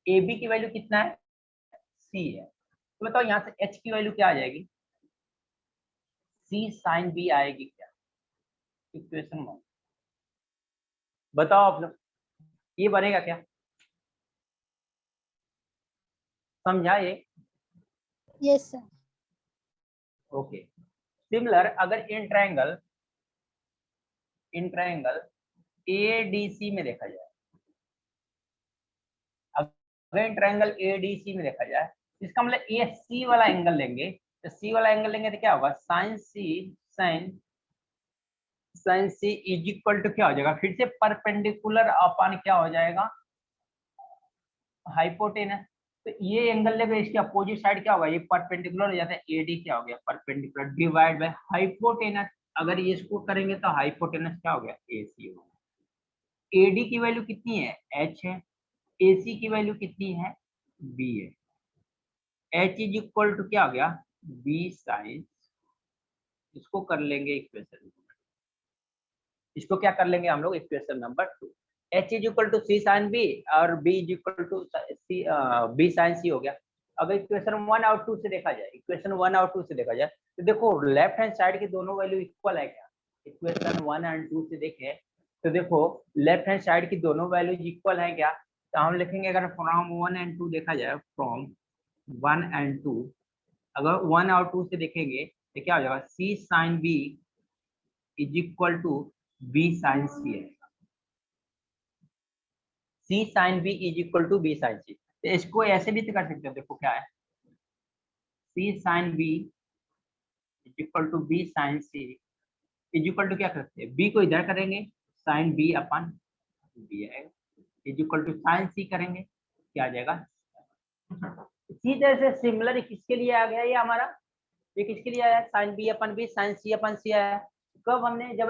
एबी की वैल्यू कितना है सी है। तो बताओ यहाँ से एच की वैल्यू क्या आ जाएगी, सी साइन बी आएगी क्या, इक्वेशन 1। बताओ आप लोग ये बनेगा क्या, समझा ये। Yes sir. ओके, सिमिलर अगर इन ट्रायंगल एडीसी में देखा जाए, अगर इन ट्रायंगल एडीसी में देखा जाए, इसका मतलब ए सी वाला एंगल लेंगे, तो सी वाला एंगल लेंगे तो क्या होगा sine C is equal to क्या हो जाएगा, फिर से परपेंडिकुलर अपन क्या हो जाएगा हाइपोटेनस। तो ये एंगल लेके इसके अपोजिट साइड क्या होगा, ये परपेंडिकुलर हो जाता है, एडी क्या हो गया परपेंडिकुलर डिवाइड बाय हाइपोटेनस। अगर ये इसको करेंगे तो हाइपोटेनस क्या हो गया एसी हो गया। एडी की वैल्यू कितनी है एच है, एसी की वैल्यू कितनी है बी है। एच इज इक्वल टू क्या हो गया बी साइन, इसको कर लेंगे इक्वेशन, इसको क्या कर लेंगे हम लोग equation number 2। H is equal to c sine b और b is equal to c b sine c हो गया। अगर इक्वेशन 1 और 2 से देखा जाए, इक्वेशन 1 और 2 से देखा जाए तो देखो लेफ्ट हैंड साइड की दोनों वैल्यू इक्वल है क्या, इक्वेशन 1 एंड 2 से देखें तो देखो लेफ्ट हैंड साइड की दोनों वैल्यूज इक्वल है क्या। तो हम लिखेंगे अगर फ्रॉम 1 एंड 2 देखा जाए, फ्रॉम 1 एंड 2, अगर 1 और 2 से देखेंगे ये क्या हो जाएगा, c sine B is equal to b sine c है। C sine B is equal to b sine c, तो इसको ऐसे भी तो कर सकते हो, देखो क्या है, c sine B is equal to b sine C is equal to क्या करते हैं, बी को इधर करेंगे साइन बी अपन बी आएगा, is equal to sine c करेंगे क्या आ जाएगा। इसी तरह से सिमिलर किसके लिए आ गया ये हमारा, ये किसके लिए आया, साइन बी अपन बी साइन सी अपन सी आया। कब हमने, जब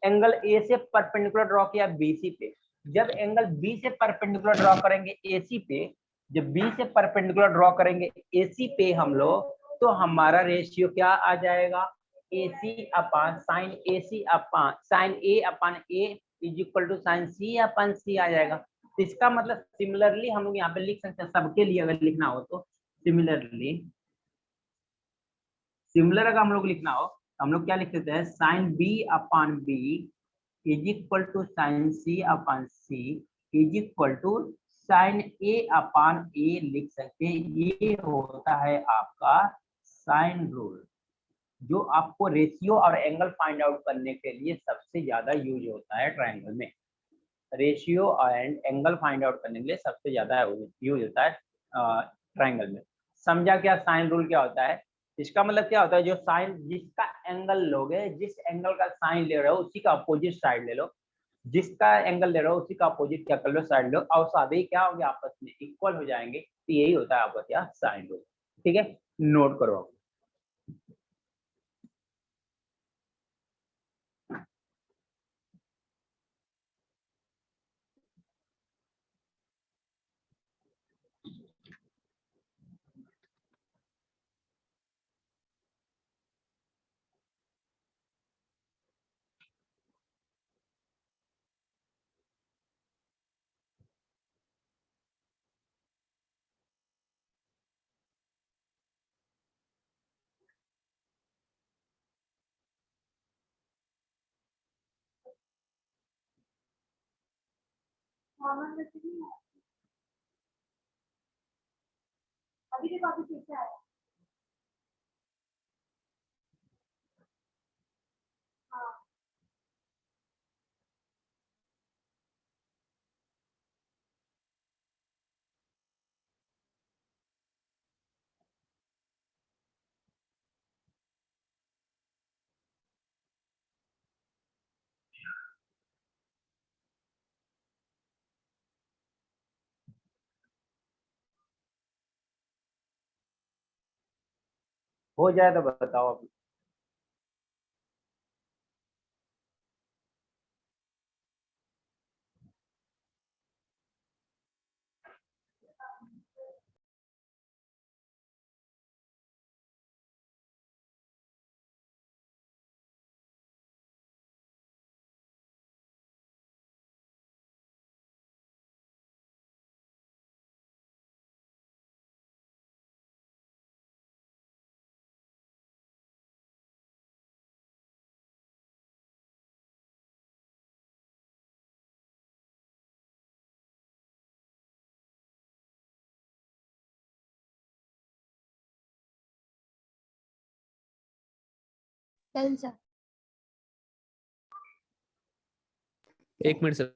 एंगल ए से परपेंडिकुलर ड्रॉ किया बीसी पे, जब एंगल बी से परपेंडिकुलर ड्रॉ करेंगे एसी पे, जब बी से परपेंडिकुलर ड्रॉ करेंगे एसी पे हम लोग, तो हमारा रेशियो क्या आ जाएगा, AC upon sine AC upon sine A upon a is equal to sine C upon c आ जाएगा। तो इसका मतलब सिमिलरली हम लोग यहाँ पे लिख सकते हैं, सबके लिए अगर लिखना हो तो सिमिलरली, सिमिलर अगर हम लोग लिखना हो तो हम लोग क्या लिख सकते हैं, sine B upon B is equal to sine C upon C is equal to sine A upon A लिख सकते हैं। ये होता है आपका साइन रूल, जो आपको रेशियो और एंगल फाइंड आउट करने के लिए सबसे ज्यादा यूज होता है ट्रायंगल में। Ratio and angle find out करने के लिए सबसे ज्यादा यूज होता है ट्रायंगल में। समझा क्या साइन रूल क्या होता है, इसका मतलब क्या होता है, जो साइन जिसका एंगल लोगे, जिस एंगल का साइन ले रहे हो उसी का अपोजिट साइड ले लो, जिसका एंगल ले रहे हो उसी का अपोजिट क्या कर लो, साइड लो, और सादे ही क्या होंगे आपस में इक्वल हो जाएंगे। तो यही होता है आपका क्या, साइन रूल। ठीक है, नोट करो। अभी देखो अभी कैसे आया। हाँ हो जाए तो बताओ अभी। चल सर। 1 minute sir.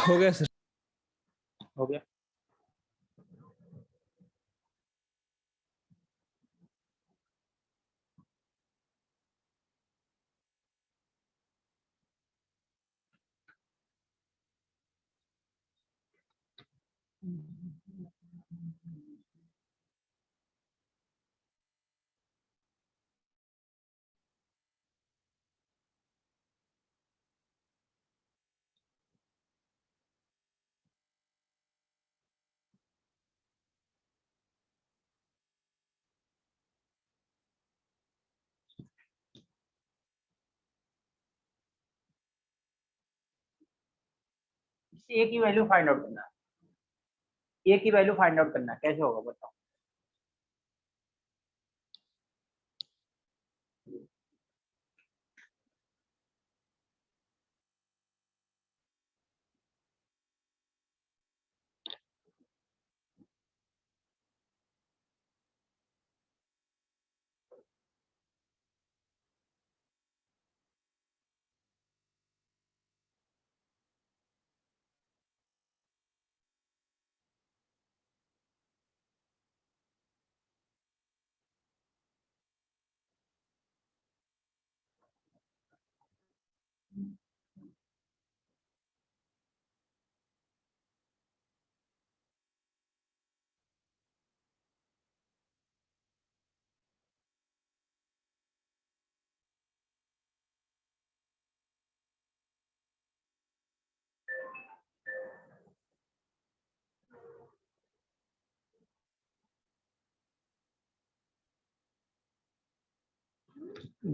हो गया सर। हो गया। ए की वैल्यू फाइंड आउट करना है, ए की वैल्यू फाइंड आउट करना है, कैसे होगा बताओ।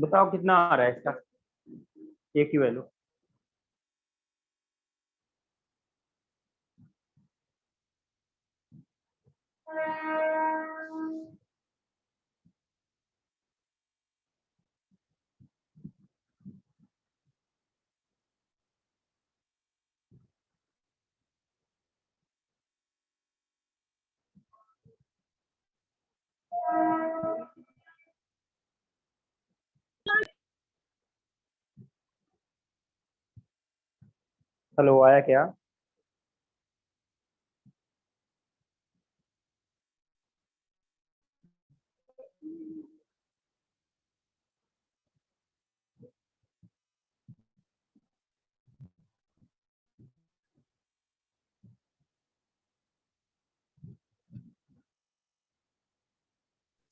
बताओ कितना आ रहा है इसका, ए की वैल्यू। हेलो, आया क्या?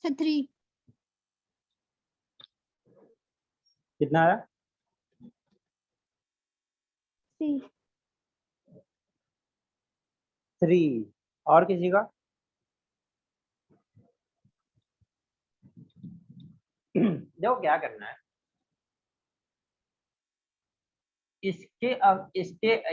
सर 3। कितना आया? 3। 3। और किसी का? देखो क्या करना है, इसके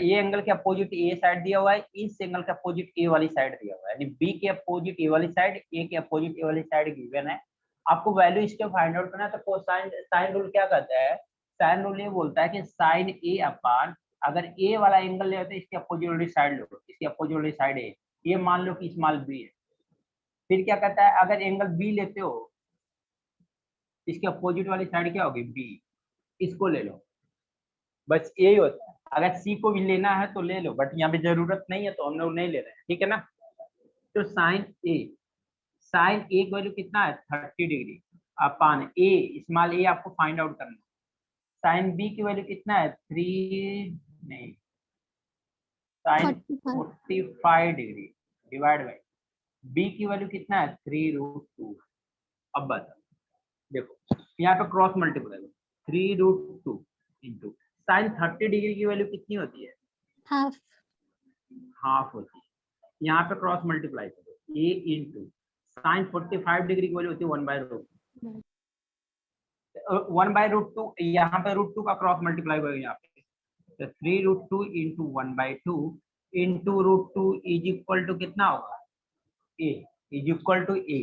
ये एंगल के अपोजिट ए साइड दिया हुआ है, इस एंगल के अपोजिट ए वाली साइड दिया हुआ है, यानी बी के अपोजिट ए वाली साइड, ए के अपोजिट ए वाली साइड गिवन है। आपको वैल्यू इसके फाइंड आउट करना है। तो कोसाइन साइन रूल क्या कहता है? साइन रूल ये बोलता है कि साइन ए अपान, अगर ए वाला एंगल ले तो इसके अपोजिट वाली साइड लो, इसके अपोजिट वाली साइड ए, ये मान लो कि स्मॉल बी है। फिर क्या कहता है, अगर एंगल बी लेते हो, इसके अपोजिट वाली साइड क्या होगी? बी, इसको ले लो, बस यही होता है। अगर सी को भी लेना है तो ले लो, बट यहाँ पे जरूरत नहीं है तो हम लोग नहीं ले रहे हैं, ठीक है ना। तो साइन ए, साइन ए की वैल्यू कितना है? 30 डिग्री अपान ए, स्मॉल ए आपको फाइंड आउट करना है। साइन बी की वैल्यू कितना है? 3 नहीं, sine 45। 45 degree divide by B की वैल्यू कितना है? 3√2। अब बता, देखो यहाँ पे क्रॉस मल्टीप्लाई करो, 3√2 इंटू साइन 30 डिग्री की वैल्यू कितनी होती है? हाफ। हाफ होती है। यहाँ पे क्रॉस मल्टीप्लाई करो, ए इंटू साइन 45 डिग्री की वैल्यू होती है 1/√2। 1/√2, यहाँ पे √2 का क्रॉस मल्टीप्लाई होगा यहाँ पे, तो 3√2 into 1/2 into √2 is equal to कितना होगा? A is equal to A.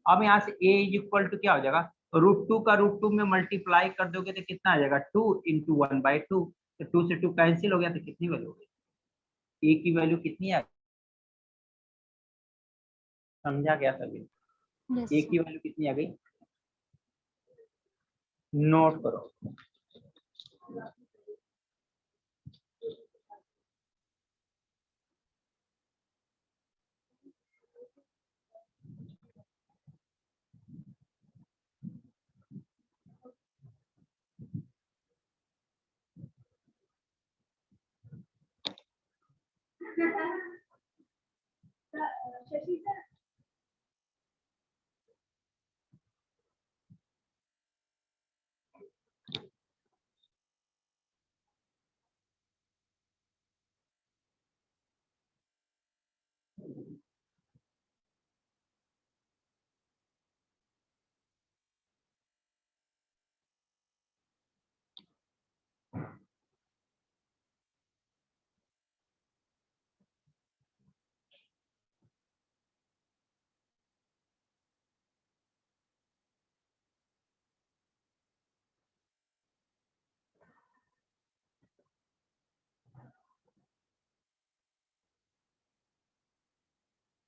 अब यहाँ से ए इज इक्वल टू क्या हो जाएगा? √2 का √2 में मल्टीप्लाई कर दोगे तो कितना आ जाएगा? 2 इंटू 1/2, तो 2 से 2 कैंसिल हो गया, तो कितनी वैल्यू होगी? ए की वैल्यू कितनी आ, समझा क्या सभी? यस ए सर। की वैल्यू कितनी आ गई? नोट करो।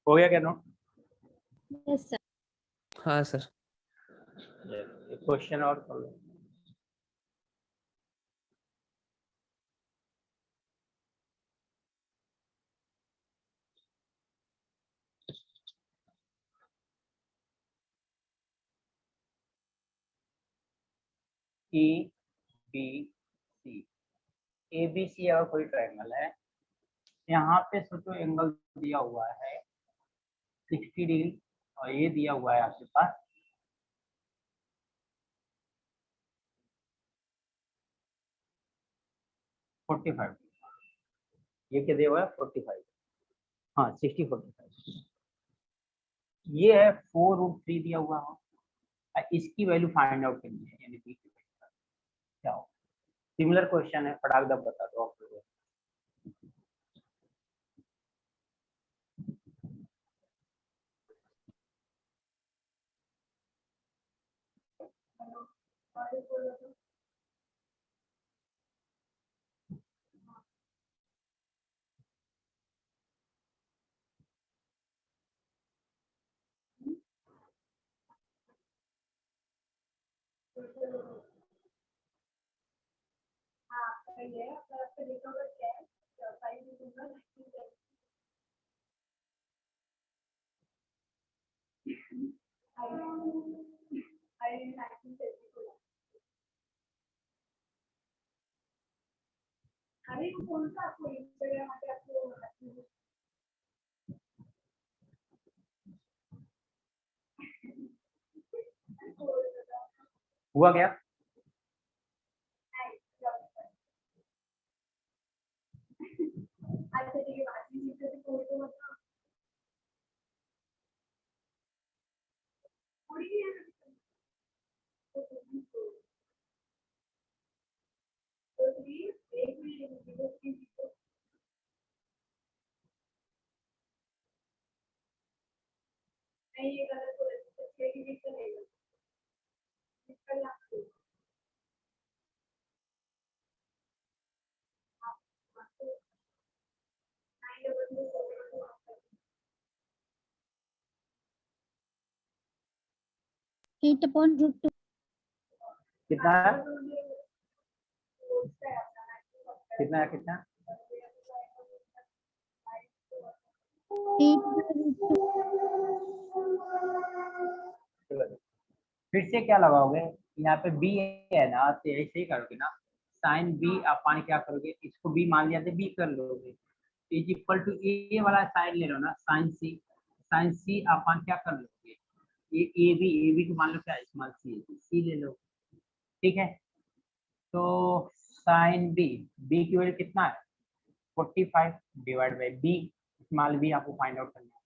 हो गया क्या नोट? Yes sir. हाँ सर। क्वेश्चन और कर लो। ए बी सी, ए बी सी अगर कोई ट्रायंगल है, यहाँ पे सोचो एंगल दिया हुआ है 60 डिग्री और ये दिया हुआ है आपके पास 45। ये क्या दिया हुआ है 45, हाँ 60 45। ये है 4√3 दिया हुआ है, इसकी वैल्यू फाइंड आउट करनी है, यानी बी की वैल्यू क्या हो। सिमिलर क्वेश्चन है, फटाक दब बता दो आप लोगों को। हुआ क्या? (8/√2). कितना है? कितना है? कितना? 8/√2। फिर से क्या लगाओगे? यहाँ पे बी है ना, तो ऐसे ही करोगे ना, साइन बी अपन क्या करोगे, इसको बी मान लिया तो बी कर लोगे, इज इक्वल टू ए वाला साइन ले लो ना, साइन सी अपन क्या कर लोगे, ये ए बी को मान लो क्या, स्मॉल सी ले लो, ठीक है। तो साइन बी की वैल्यू कितना है 45 divide by B, small B आपको फाइंड आउट करना है।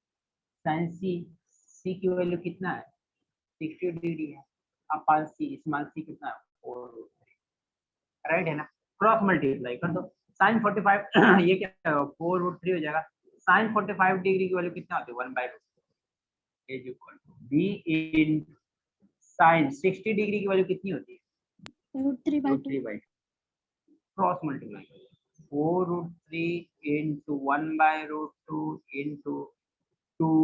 साइन सी की वैल्यू कितना है 60 डिग्री है, अपान सी स्मॉल सी कितना है 4, राइट है ना। क्रॉस मल्टीप्लाई कर दो, साइन 45 ये क्या 4√3 हो जाएगा, साइन 45 डिग्री की वैल्यू कितना होती है 1/√2 is equal to B in sine 60 degree की वैल्यू कितनी होती है √3/2। Cross multiply 4√3 into 1/√2 into 2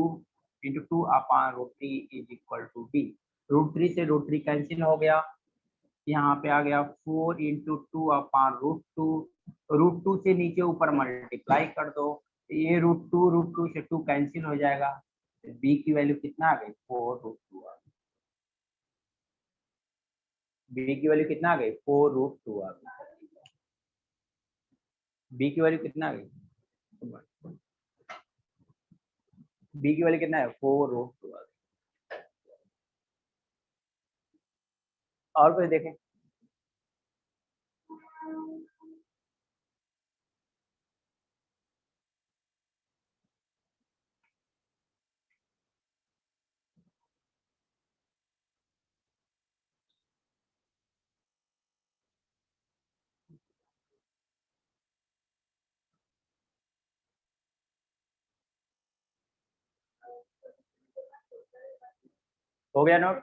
into 2 upon √3 is equal to b। √3 से √3 कैंसिल हो गया, यहाँ पे आ गया 4 into 2 upon √2, √2 से नीचे ऊपर मल्टीप्लाई कर दो, ये √2 से 2 कैंसिल हो जाएगा, b की वैल्यू कितना आ गई 4√2 आ गई, b की वैल्यू कितना आ गई 4√2 आ गई, b की वैल्यू कितना आ गई, b की वैल्यू कितना है 4√2 आ गई। और कोई देखें, हो गया नोट?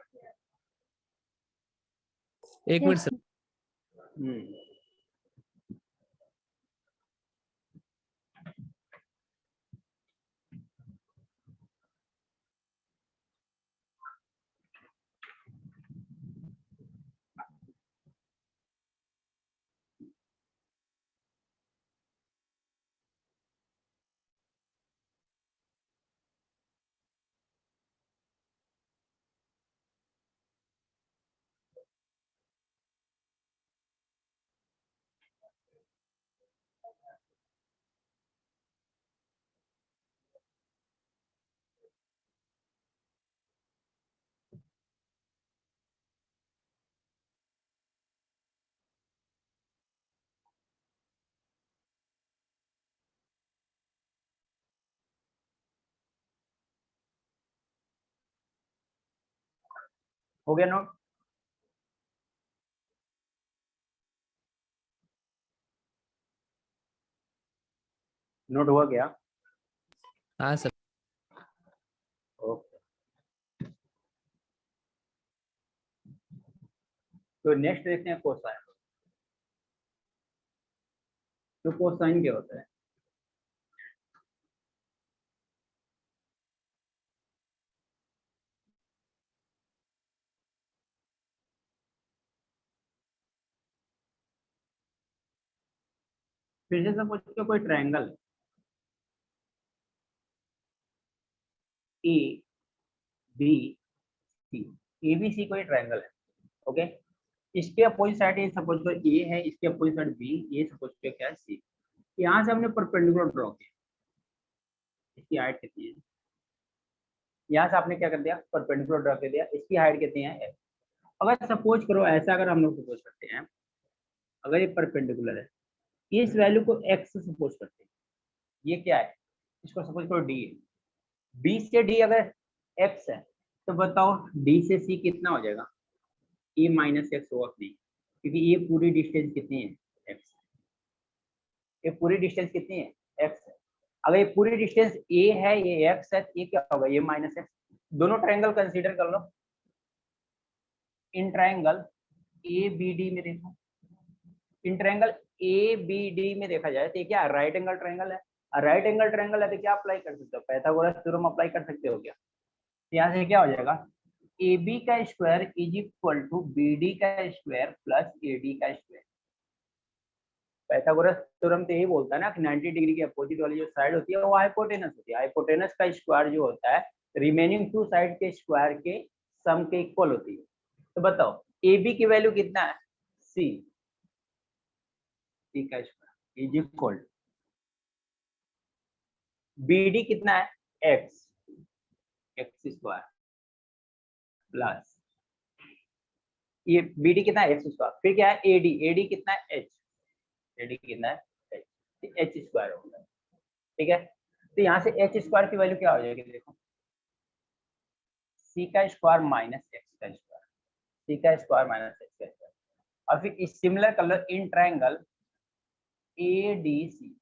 एक मिनट यस सर। हम्म, हो गया नोट? नोट हुआ क्या? हाँ सर। ओके, तो नेक्स्ट देखते हैं कोसाइन। तो कोसाइन क्या होता है? फिर से सपोज करो कोई triangle A B C, A B C कोई ट्रायंगल है, ओके। इसके अपोजिट साइड ये सपोज करो ए है, इसके अपोजिट साइड बी, ये सपोज करो क्या है सी। यहाँ से हमने परपेंडिकुलर ड्रॉ किया, इसकी हाइट कितनी है? यहाँ से आपने क्या कर दिया, परपेंडिकुलर ड्रॉ कर दिया, इसकी हाइट कितनी है? अगर सपोज करो ऐसा, अगर हम लोग सपोज करते हैं, अगर ये परपेंडिकुलर है, इस वैल्यू को x सपोज करते हैं, ये क्या है, इसको सपोज करो d है, b से d अगर x है तो बताओ d से c कितना हो जाएगा? e माइनस एक्स होगा नहीं, क्योंकि ये पूरी डिस्टेंस कितनी है? x। ये पूरी डिस्टेंस कितनी है? x है। अगर ये पूरी डिस्टेंस a है, ये x है, तो ये क्या होगा? ये माइनस एक्स। दोनों ट्रायंगल कंसीडर कर लो। इन ट्रायंगल ए बी डी में देखो, इन ट्रायंगल ए बी डी में देखा जाए तो ये क्या राइट एंगल ट्रायंगल है। राइट एंगल ट्रायंगल है तो क्या अप्लाई कर सकते हो? पाइथागोरस थ्योरम अप्लाई कर सकते हो क्या? यहाँ से क्या हो जाएगा? ए बी का square is equal to B D का स्क्वायर प्लस ए डी का स्क्वायर। पाइथागोरस थ्योरम तो यही बोलता है ना कि 90 डिग्री के अपोजिट वाली जो साइड होती है वो हाइपोटेनस होती है। हाइपोटेनस का स्क्वायर जो होता है रिमेनिंग टू साइड के स्क्वायर के सम के इक्वल होती है। तो बताओ ए बी की वैल्यू कितना है? सी, सी का square is equal, B D कितना है? एक्स, एक्स स्क्वायर प्लस ये बी डी कितना है? X square. फिर क्या है? ए डी, ए डी कितना है? एच, ए डी कितना है? एच, एच स्क्वायर होगा, ठीक है। तो यहाँ से एच स्क्वायर की वैल्यू क्या हो जाएगी? देखो सी का स्क्वायर माइनस एक्स का स्क्वायर, सी का स्क्वायर माइनस एक्स का स्क्वायर। और फिर इस similar colour in triangle A D C,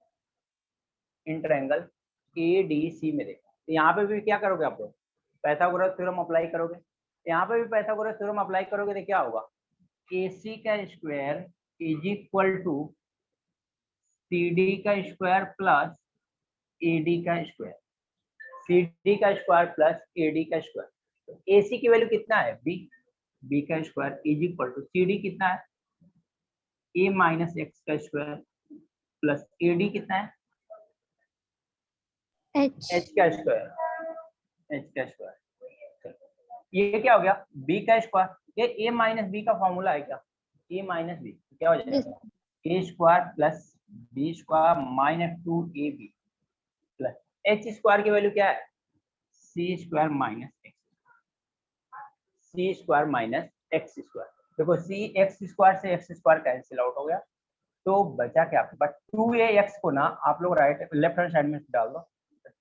in triangle A D C में देखो, तो यहाँ पे भी क्या करोगे आप लोग? पाइथागोरस थ्योरम अप्लाई करोगे। यहाँ पे भी पाइथागोरस थ्योरम अप्लाई करोगे तो क्या होगा? ए सी का square is equal to C D का स्क्वायर प्लस ए डी का स्क्वायर, सी डी का स्क्वायर प्लस ए डी का स्क्वायर। तो ए सी की वैल्यू कितना है? बी, बी का square is equal to C D कितना है? ए माइनस एक्स का स्क्वायर प्लस ए डी कितना है? H एच का स्क्वायर, एच का स्क्वायर। ये क्या हो गया? बी का स्क्वायर। ये ए माइनस बी का फॉर्मूला है क्या? ए माइनस बी क्या हो जाएगा? A square plus B square minus 2ab plus H square की वैल्यू क्या है? C square minus X, C square minus X square. देखो सी एक्स स्क्वायर से एक्स स्क्वायर कैंसिल आउट हो गया, तो बचा क्या आपके पास? 2ax को ना आप लोग राइट लेफ्ट हैंड साइड में डाल दो,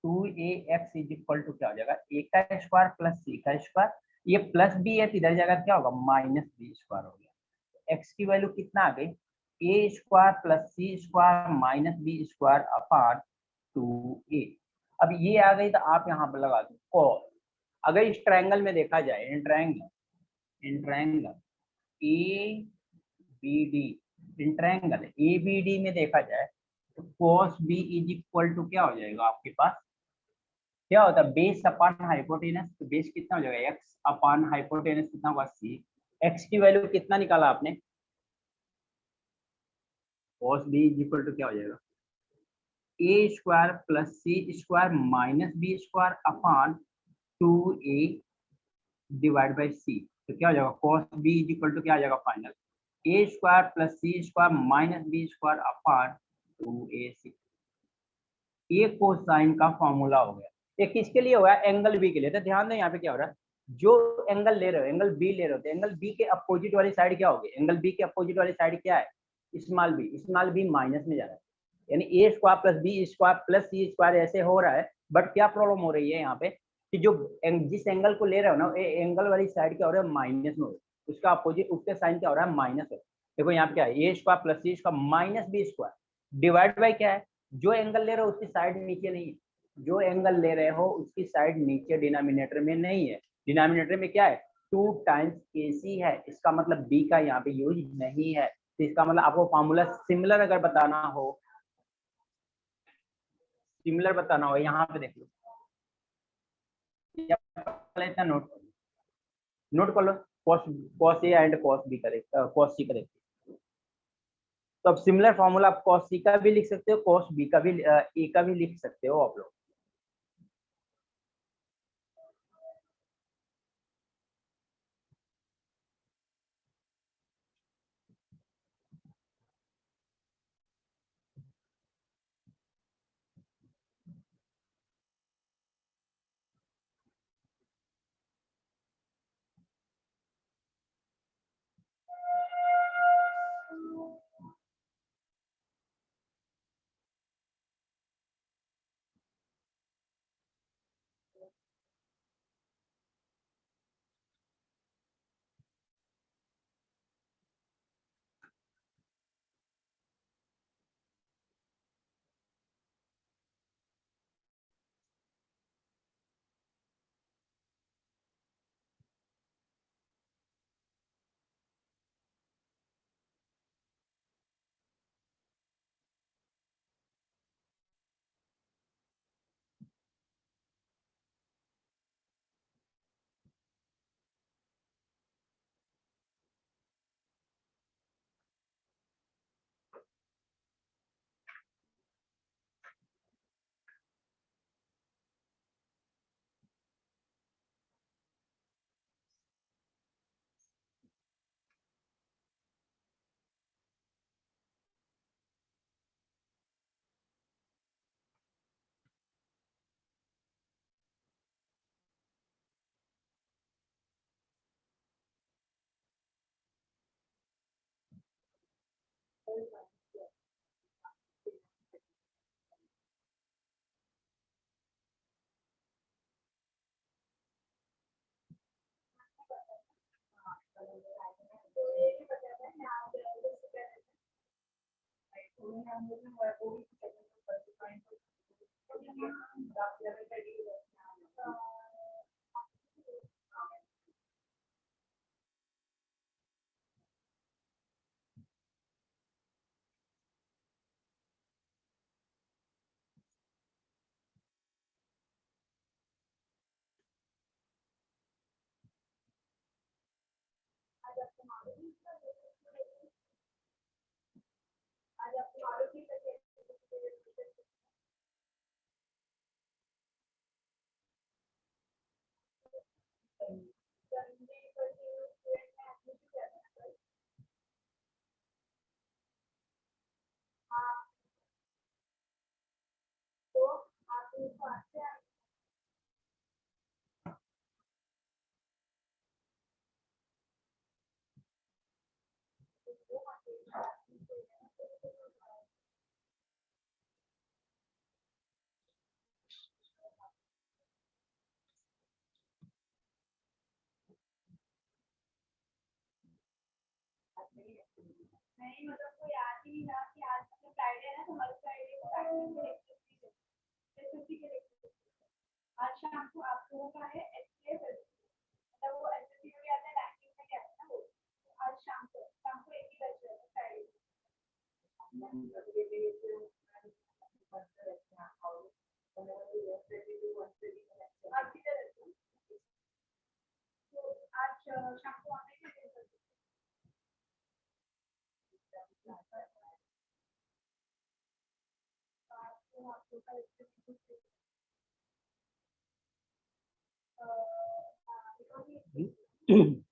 2ax इज इक्वल टू क्या हो जाएगा? ए का स्क्वायर प्लस सी का स्क्वायर, ये प्लस बी है तो इधर जाएगा क्या होगा? माइनस बी स्क्वायर हो गया। एक्स की वैल्यू कितना आ गई? A square plus C square minus B square upon 2a। अब ये आ गई तो आप यहाँ पर लगा दो कॉस। अगर इस ट्रायंगल में देखा जाए, in triangle A B D, in triangle A B D में देखा जाए तो cos b is equal to क्या हो जाएगा आपके पास? क्या होता है? Base upon hypotenuse. तो बेस कितना हो जाएगा? x अपॉन हाइपोटेनस कितना होगा? c। x की वैल्यू कितना निकाला आपने? cos b is equal to क्या हो जाएगा? A square plus C square minus B square upon 2a divide by C. तो क्या हो जाएगा? cos b is equal to क्या आ जाएगा final? A square plus C square minus B square upon 2ac। ये कोसाइन का फॉर्मूला हो गया। ये किसके लिए हुआ? एंगल बी के लिए। तो ध्यान दें यहाँ पे क्या हो रहा है, जो एंगल ले रहे हो, एंगल बी ले रहे हो, तो एंगल बी के अपोजिट वाली साइड क्या होगी? एंगल बी के अपोजिट वाली साइड क्या है? Small B. Small B minus में जा रहा है, यानी A square plus B square plus C square ऐसे हो रहा है। बट क्या प्रॉब्लम हो रही है यहाँ पे? कि जो जिस एंगल को ले रहे हो ना, एंगल वाली साइड क्या हो रहा है, माइनस में हो रहा है, उसका अपोजिट उसके साइन क्या हो रहा है, माइनस है। देखो यहाँ पे क्या है, A square plus C square minus B square divide by क्या है, जो एंगल ले रहे हो उसकी साइड नीचे नहीं है, जो एंगल ले रहे हो उसकी साइड नीचे डिनोमिनेटर में नहीं है, डिनोमिनेटर में क्या है 2 टाइम्स AC है, इसका मतलब B का यहाँ पे यूज नहीं है। तो इसका मतलब आपको फॉर्मूला सिमिलर अगर बताना हो, सिमिलर बताना हो, यहाँ पे देख लो, इतना नोट कर लो, cos A and cos B करे, cos C करे। तो अब सिमिलर फॉर्मूला आप cos C का भी लिख सकते हो, cos B का भी, A का भी लिख सकते हो आप लोग। नहीं मतलब कोई याद ही नहीं रहा कि आज मतलब फ्राइडे है ना, तो हमारे फ्राइडे को एसएससी के लेक्चर आज शाम को आप लोगों का है एसकेएफ, मतलब वो एसएससी में भी आता है, रैंकिंग में भी आता है ना वो। तो आज शाम को एक ही लेक्चर है फ्राइडे। आप किधर रहते हो? तो आज शाम को आने के लिए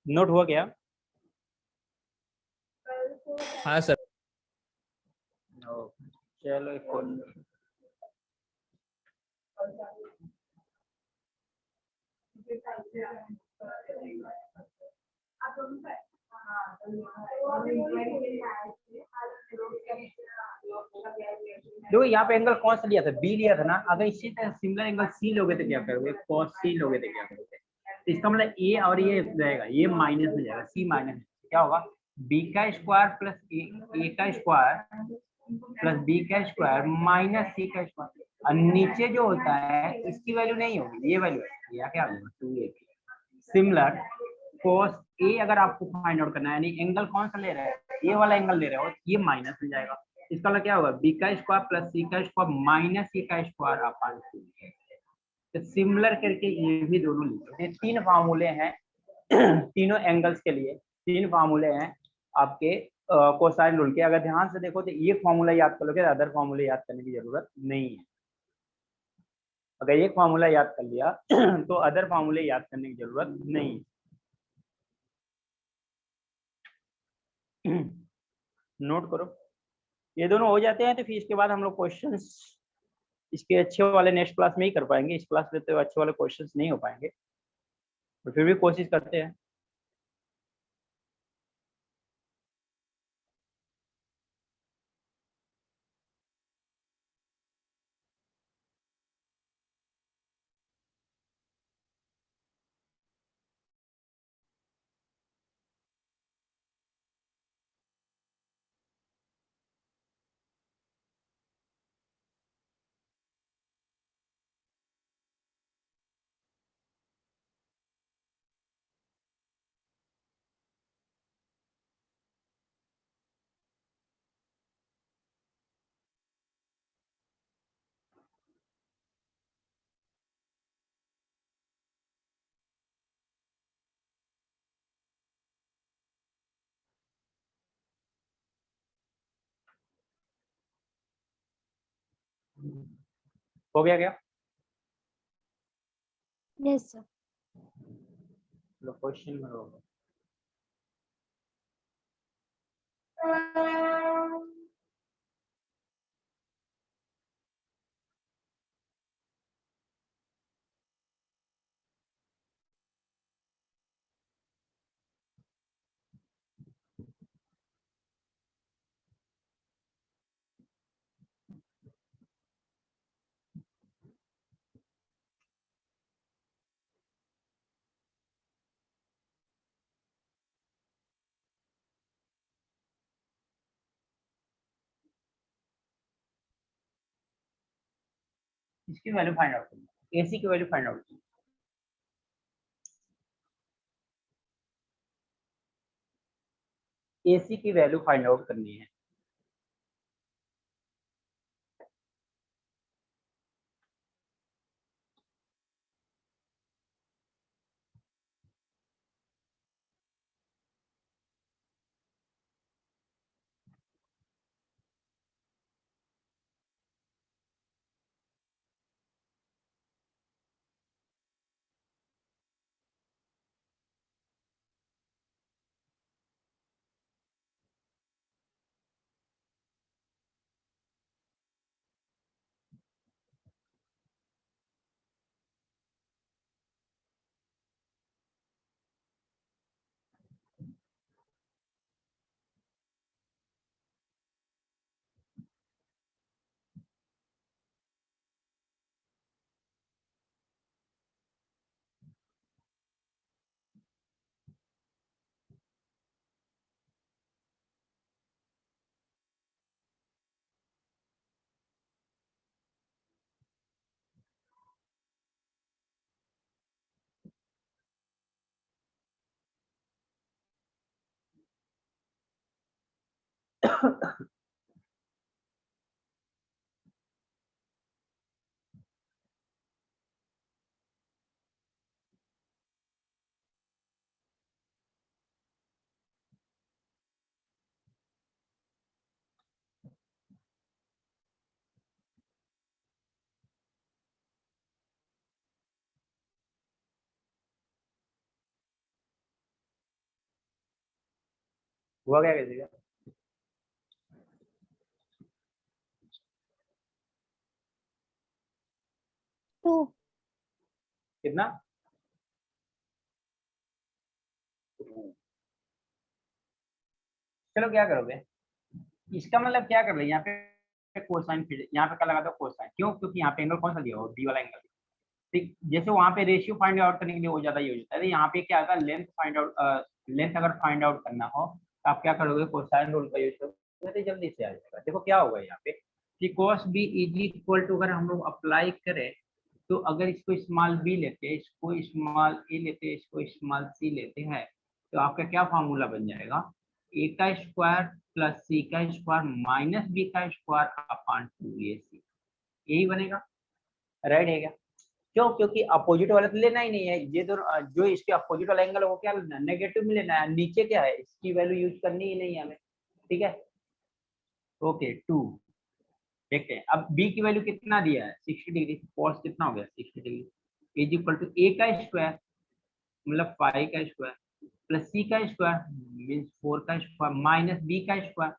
नोट हुआ क्या? हाँ सर। चलो एक और देखो यहाँ पे एंगल कौन सा लिया था, बी लिया था ना। अगर इसी तरह सिमिलर एंगल सी लोगे तो क्या करोगे, cos सी लोगे तो क्या करोगे। तो इसका मतलब ए और ये रहेगा, ये माइनस में जाएगा, सी माइनस, क्या होगा, बी का स्क्वायर प्लस ए का स्क्वायर प्लस बी का स्क्वायर माइनस सी का स्क्वायर। और नीचे जो होता है इसकी वैल्यू नहीं होगी, ये वैल्यू है, या क्या होगा 2a। सिमिलर cos ए अगर आपको फाइंड आउट करना है, यानी एंगल कौन सा ले रहे हैं, ये वाला एंगल ले रहे हो, ये माइनस में जाएगा। इसका मतलब क्या होगा, बी का स्क्वायर प्लस सी का स्क्वायर माइनस सी का स्क्वायर अपान 2। तो सिमिलर करके ये भी दोनों लिखो। ये तीन फार्मूले हैं तीनों एंगल्स के लिए, तीन फार्मूले हैं आपके कोसाइन रूल के। अगर ध्यान से देखो तो ये फार्मूला याद कर लोगे, अदर फार्मूले याद करने की जरूरत नहीं है। अगर एक फार्मूला याद कर लिया तो अदर फार्मूले याद करने की जरूरत नहीं है। नोट करो, ये दोनों हो जाते हैं तो फिर इसके बाद हम लोग क्वेश्चंस इसके अच्छे वाले नेक्स्ट क्लास में ही कर पाएंगे। इस क्लास में तो अच्छे वाले क्वेश्चंस नहीं हो पाएंगे, तो फिर भी कोशिश करते हैं। हो गया क्या, यस सर। क्वेश्चन में होगा। इसकी वैल्यू फाइंड आउट करनी है, एसी की वैल्यू फाइंड आउट करनी है, एसी की वैल्यू फाइंड आउट करनी है। हुआ क्या कैसे, 2। कितना, चलो क्या करोगे, इसका मतलब क्या कर रहे हैं यहाँ पे, कोसाइन, फिर यहाँ पे क्या लगा दो कोसाइन, क्यों? क्योंकि यहाँ पे एंगल कौन सा दिया हो, बी वाला एंगल। ठीक, जैसे वहां पे रेशियो फाइंड आउट करने के लिए वो ज्यादा यूज होता है, यहाँ पे क्या आता है लेंथ फाइंड आउट, लेंथ अगर फाइंड आउट करना हो तो आप क्या करोगे, कोसाइन रूल का यूज करोगे तो जल्दी से आ जाएगा। देखो क्या होगा यहाँ पे कि cos b is equal to, अगर हम लोग अप्लाई करें तो अगर इसको स्मॉल बी लेते हैं, इसको स्मॉल ए लेते हैं, इसको स्मॉल सी लेते हैं, तो आपका क्या फार्मूला बन जाएगा, ए का स्क्वायर प्लस सी का स्क्वायर माइनस बी का स्क्वायर अपॉन 2ac, यही बनेगा। राइट है क्या? क्यों? क्योंकि अपोजिट वाला तो लेना ही नहीं है, ये दोनों जो इसके अपोजिट वाला एंगल है वो क्या लेना है, नेगेटिव में लेना है, नीचे क्या है इसकी वैल्यू यूज करनी ही नहीं है हमें। ठीक है, ओके 2। देखते हैं अब b की वैल्यू कितना दिया है, 60 डिग्री, cos कितना हो गया 60 degree is equal to a का स्क्वायर मतलब 5 का स्क्वायर प्लस c का स्क्वायर मींस 4 का स्क्वायर माइनस b का square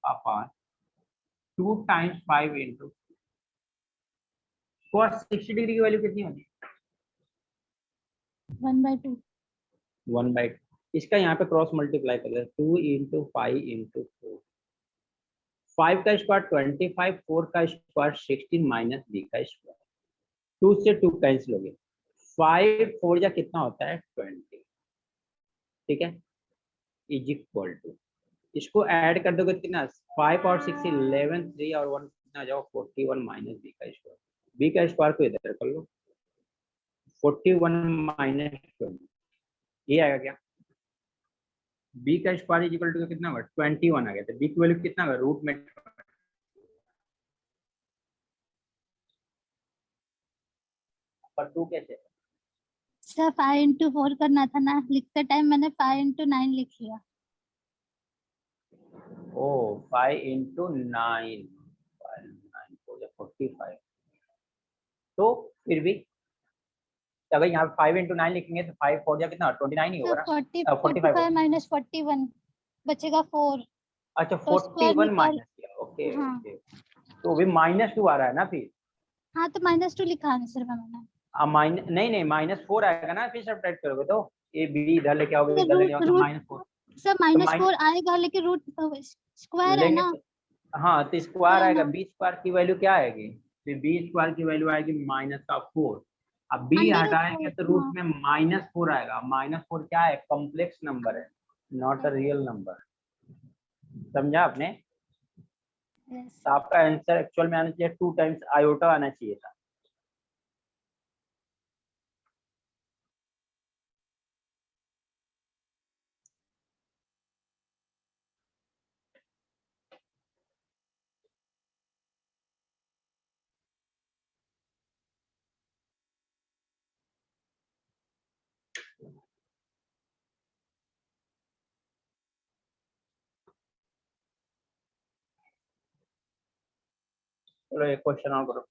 upon 2 times 5 into cos 60 degree की वैल्यू कितनी होगी 1/2। 1/2। इसका यहाँ पे क्रॉस मल्टीप्लाई कर दे, 2 इंटू 5 इंटू 4, 5 का स्क्वायर 25, 4 का स्क्वायर 16 माइनस बी का स्क्वायर, 2 से 2 कैंसिल हो गए, 5 4 जा कितना होता है 20। ठीक है, इज इक्वल टू, इसको ऐड कर दोगे कितना, 5 और 6 11, 3 और 1 कितना जाओ 41 माइनस बी का स्क्वायर, बी का स्क्वायर को इधर कर लो, 41 माइनस 20, ये आएगा क्या, बी का स्क्वायर इज इक्वल टू कितना होगा 21 आ गया, तो बी की वैल्यू कितना होगा रूट में, पर 2 कैसे, सर 5/4 करना था ना, लिखते टाइम मैंने 5/9 लिख लिया। ओ 5 इंटू 9, 9 45, तो फिर भी अगर यहाँ पे 5 इंटू 9 लिखेंगे तो 5 4 जा कितना 29 ही तो होगा ना, 45 45 होगा। माइनस 41 बचेगा 4। अच्छा तो स्क्वायर 41 निकाल। माइनस किया, ओके हाँ ओके, तो भी -2 आ रहा है ना फिर, हाँ, तो -2 लिखा है सर मैंने। नहीं नहीं -4 आएगा ना फिर सब्ट्रैक्ट करोगे तो, ए बी इधर लेके आओगे, तो इधर लेके आओगे तो रूट -4, सर तो -4 आएगा, लेकिन रूट स्क्वायर है लेंगे ना। तो हाँ, तो स्क्वायर है आएगा, ना, बी स्क्वायर की वैल्यू क्या आएगी, फिर बी स्क्वायर की वैल्यू आएगी -4, अब बी हटाएंगे √4। तो रूट हाँ में -4 आएगा, -4 क्या है कॉम्प्लेक्स नंबर है, नॉट अ रियल नंबर, समझा आपने? yes। तो आपका आंसर एक्चुअल में आना चाहिए 2 टाइम्स आयोटा आना चाहिए था। चलो एक क्वेश्चन और करो।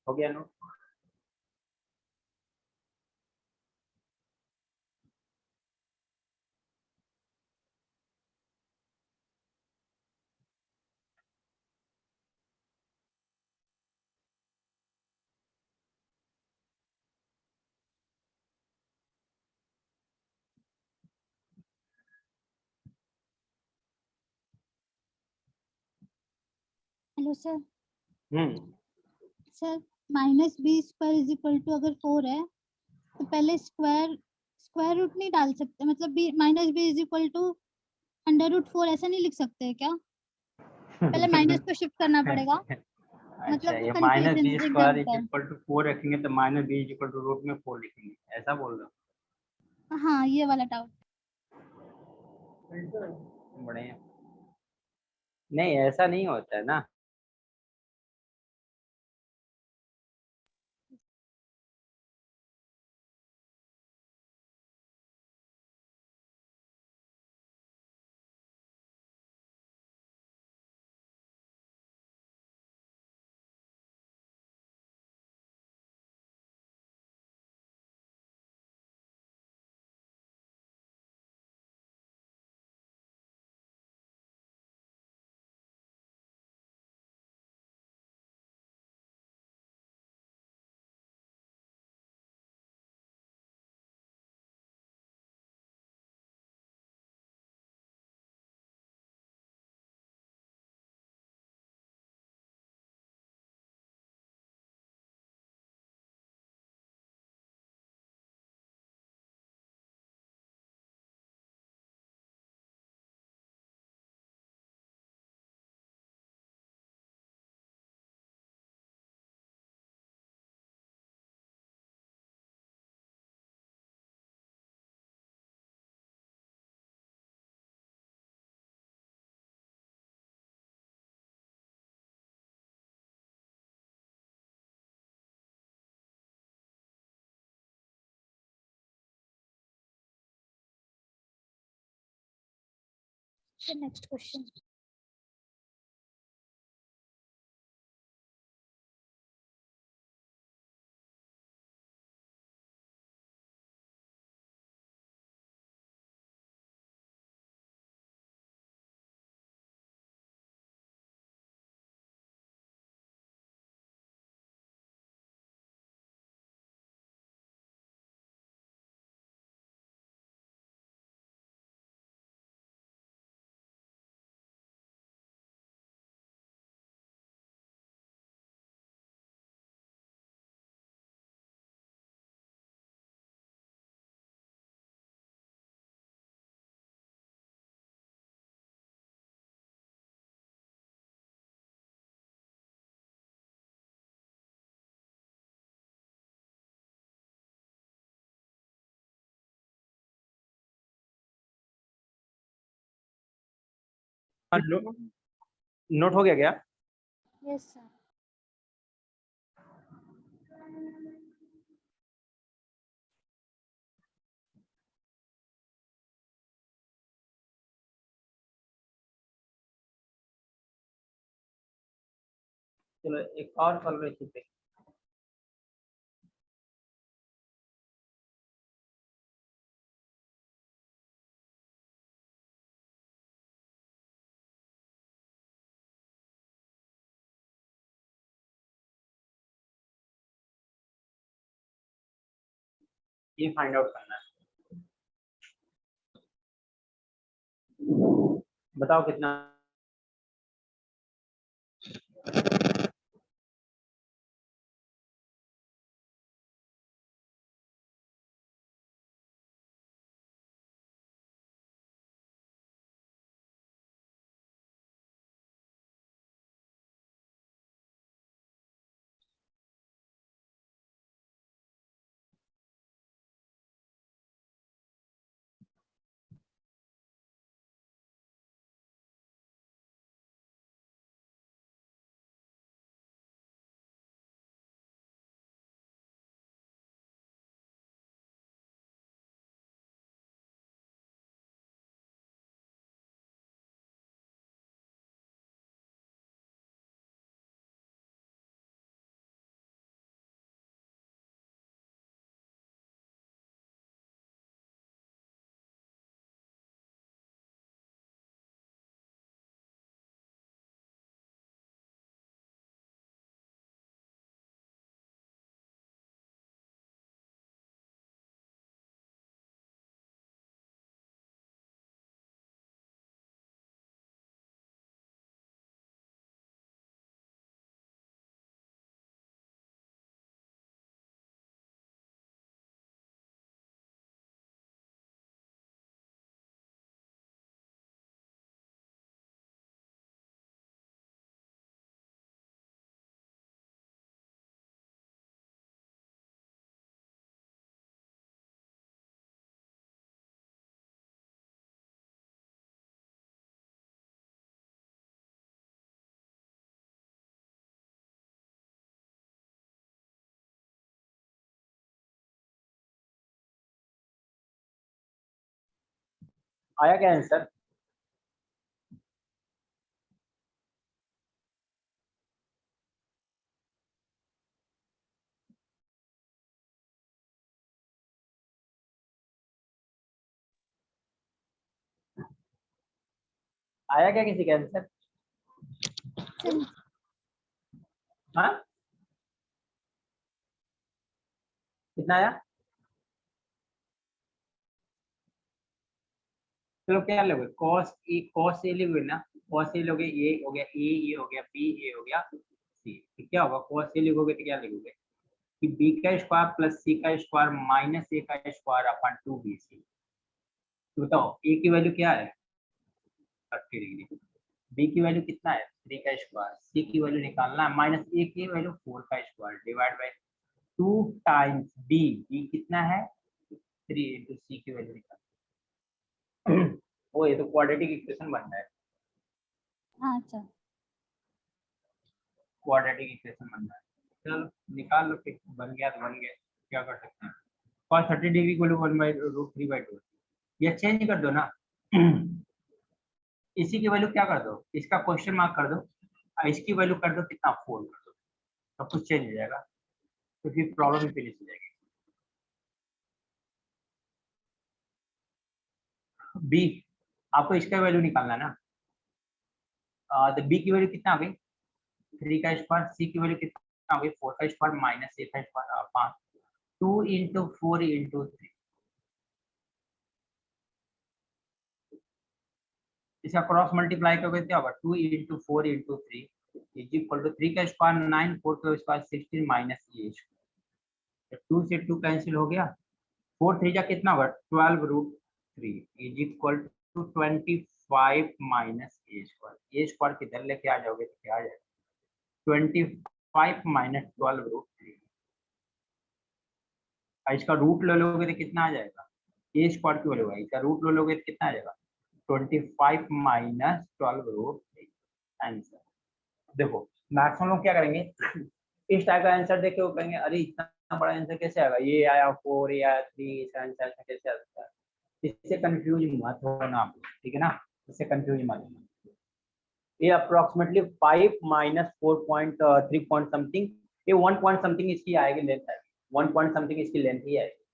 हो गया note? Hello sir. Hmm, sir -b² is equal to अगर 4 है तो पहले स्क्वायर रूट नहीं डाल सकते, मतलब -b इज इक्वल टू √4 ऐसा नहीं लिख सकते क्या? पहले माइनस को शिफ्ट करना पड़ेगा, अच्छा, मतलब ये confusion -b square is example. Equal to 4 रखेंगे तो -b is equal to root में 4 लिखेंगे, ऐसा बोल रहे हाँ, ये वाला डाउट। हो? बढ़िया, नहीं ऐसा नहीं होता है ना। Next question. हाँ, नोट हो गया क्या? Yes sir. चलो एक और सॉल्व इसी पे। ये फाइंड आउट करना है, बताओ कितना। आया क्या आंसर? आया क्या किसी का आंसर? हाँ, कितना आया? चलो क्या लोगे, cos ए लोगे ना, cos ए लोगे, ये हो गया ए, ये हो गया बी, ये हो गया सी। तो क्या होगा, cos ए लिखोगे तो क्या लिखोगे कि बी का स्क्वायर प्लस सी का स्क्वायर माइनस ए का स्क्वायर अपन 2bc। तो बताओ ए की वैल्यू क्या है? 30 डिग्री। बी की वैल्यू कितना है? 3 का स्क्वायर। सी की वैल्यू निकालना है, माइनस ए की वैल्यू 4 का square divide by 2 times B. B कितना है? 3 इंटू सी की वैल्यू निकाल। ओ, ये तो क्वाड्रेटिक इक्वेशन बन रहा है, हाँ सर। क्वाड्रेटिक इक्वेशन बन रहा है। चलो निकाल लो, फिर बन गया तो बन गया, क्या कर सकते हैं। cos 30 डिग्री को 1/√3/2, ये चेंज कर दो ना। इसी की वैल्यू क्या कर दो, इसका क्वेश्चन मार्क कर दो और इसकी वैल्यू कर दो कितना, 4 कर दो, सब कुछ चेंज हो जाएगा, तो फिर प्रॉब्लम फिनिश हो जाएगी। बी, आपको इसका वैल्यू निकालना है ना, तो बी की वैल्यू कितना आ गई, 3 का स्क्वायर, सी की वैल्यू कितना आ गई, 4 का स्क्वायर माइनस 8 का स्क्वायर 5, 2 इंटू 4 इंटू 3, इसका क्रॉस मल्टीप्लाई करोगे क्या होगा, 2 into 4 into 3 is equal to 3 का स्क्वायर 9, 4 का स्क्वायर 16 माइनस ये, 2 से 2 कैंसिल हो गया, 4 3 जा कितना होगा 12 root 3 is equal to 25 minus A square, A square किधर लेके आ जाओगे तो क्या आ जाएगा 25 माइनस 12 रूट 3, और इसका रूट ले लोगे तो कितना आ जाएगा, ए स्क्वायर की वैल्यू है, इसका रूट ले लोगे तो कितना आ जाएगा 25 माइनस 12 रूट 3 आंसर। देखो मैक्सिमम लोग क्या करेंगे, इस टाइप का आंसर देख के वो कहेंगे अरे इतना बड़ा आंसर कैसे आएगा, ये आया 4, ये आया 3, इसका आंसर कैसे आ सकता है, इससे कंफ्यूज मत होना आप, ठीक है ना, इससे कंफ्यूज मत होना। ये अप्रोक्सीमेटली 5 माइनस 4.3 पॉइंट समथिंग, ये 1 पॉइंट समथिंग इसकी आएगी लेंथ आएगी, 1 पॉइंट समथिंग इसकी लेंथ ही आएगी,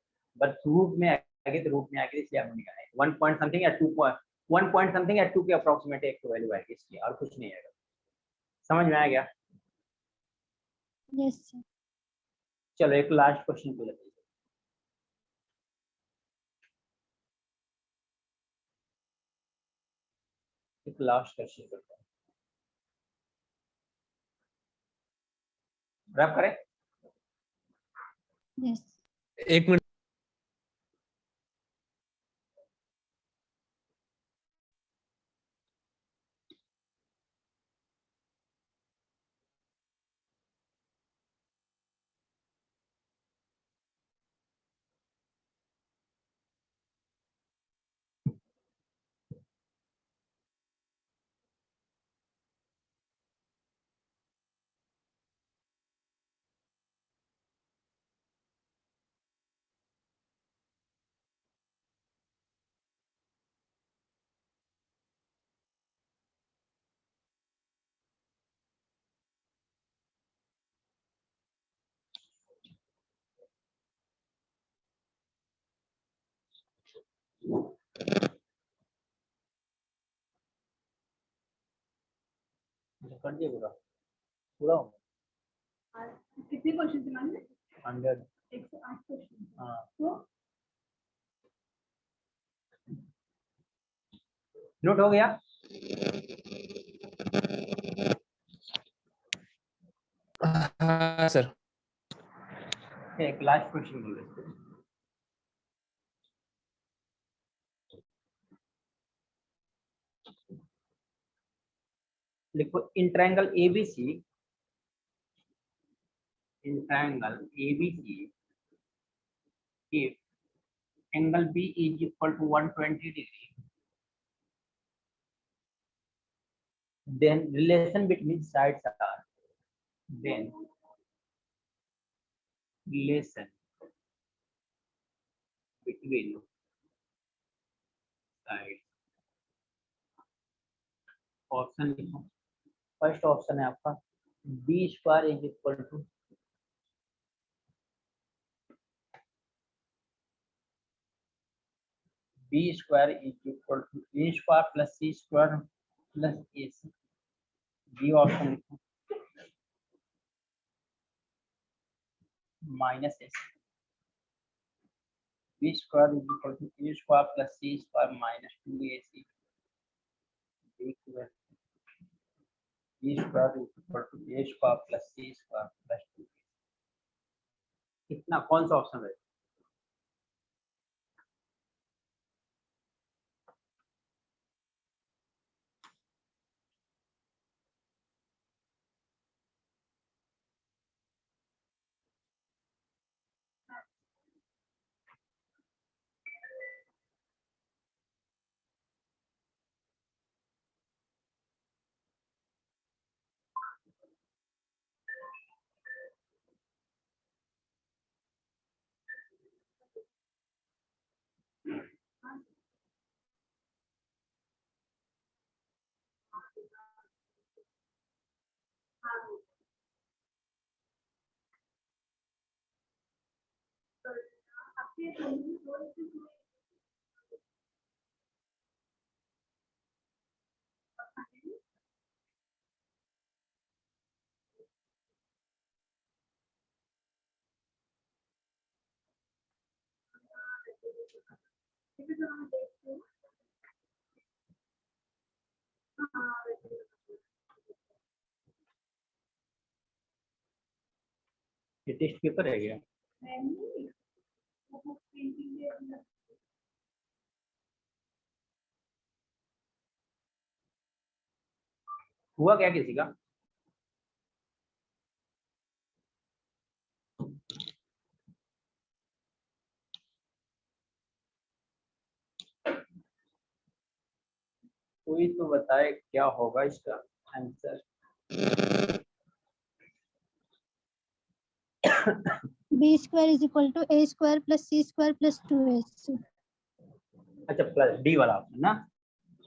बट रूट में आएगी तो रूट में आएगी इसलिए आपको निकालेंगे 1 पॉइंट समथिंग या 2 पॉइंट 1 पॉइंट समथिंग या 2 के अप्रोक्सीमेट एक वैल्यू आएगी इसकी, और कुछ नहीं आएगा। समझ में आ गया? Yes sir. चलो एक लास्ट क्वेश्चन को लेते हैं, एक लास्ट क्वेश्चन करते हैं, रैप करें। यस। 1 मिनट। कर दिए पूरा पूरा हो कितने क्वेश्चन थे मैम? 100। 108 क्वेश्चन। हाँ तो नोट हो गया? हाँ सर। एक लास्ट क्वेश्चन बोल रहे थे। लिखो in triangle ABC, in triangle ABC if angle B is equal to 120 degree, then relation between sides are, then relation between sides, option लिखो, फर्स्ट ऑप्शन है आपका B square is equal to B square is equal to A square plus C square plus A C, B option लिखो minus A C, B square is equal to A square plus C square minus 2ac, B square is equal to A square plus C square plus 2, कितना कौन सा option है? ये test paper है क्या? हुआ क्या किसी का? कोई तो बताए क्या होगा इसका answer. B square is equal to A square plus C square plus 2ac। अच्छा प्लस डी वाला ऑप्शन ना।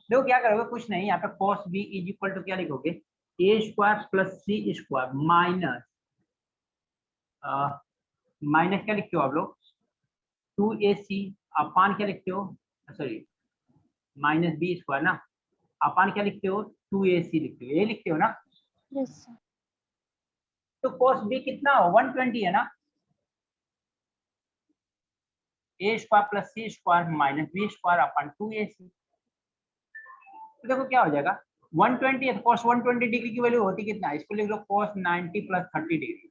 देखो क्या करोगे, कुछ नहीं, यहाँ पे cos b is equal to क्या लिखोगे, A square plus C square minus minus क्या लिखते हो आप लोग 2ac अपान क्या लिखते हो, सॉरी माइनस बी स्क्वायर ना, अपान क्या लिखते हो 2ac लिखते हो, ये लिखते हो ना। यस तो cos b कितना हो 120 है ना, A square plus C square minus B square upon 2ac। तो देखो क्या हो जाएगा 120 है, cos 120 डिग्री की वैल्यू होती कितना है, इसको लिख लो cos 90 प्लस 30 डिग्री।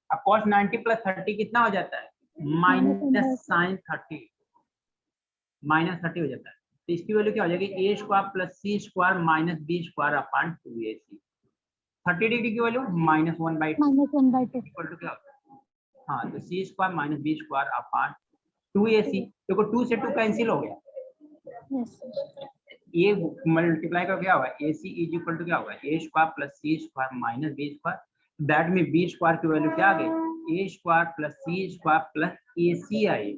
अब cos 90 प्लस 30 कितना हो जाता है, माइनस साइन 30, माइनस 30 हो जाता है। तो इसकी वैल्यू क्या हो जाएगी, A square plus C square minus B square upon 2ac। 30 degree की वैल्यू माइनस 1/2 -1/2। इक्वल टू क्या होता है, हाँ तो C square minus B square upon 2ac। देखो 2 से 2 कैंसिल हो गया, यस ये मल्टीप्लाई का क्या होगा, A C is equal to क्या होगा, A square plus C square minus B square. That में बी स्क्वायर की वैल्यू क्या आ गई, A square plus C square plus A C आई,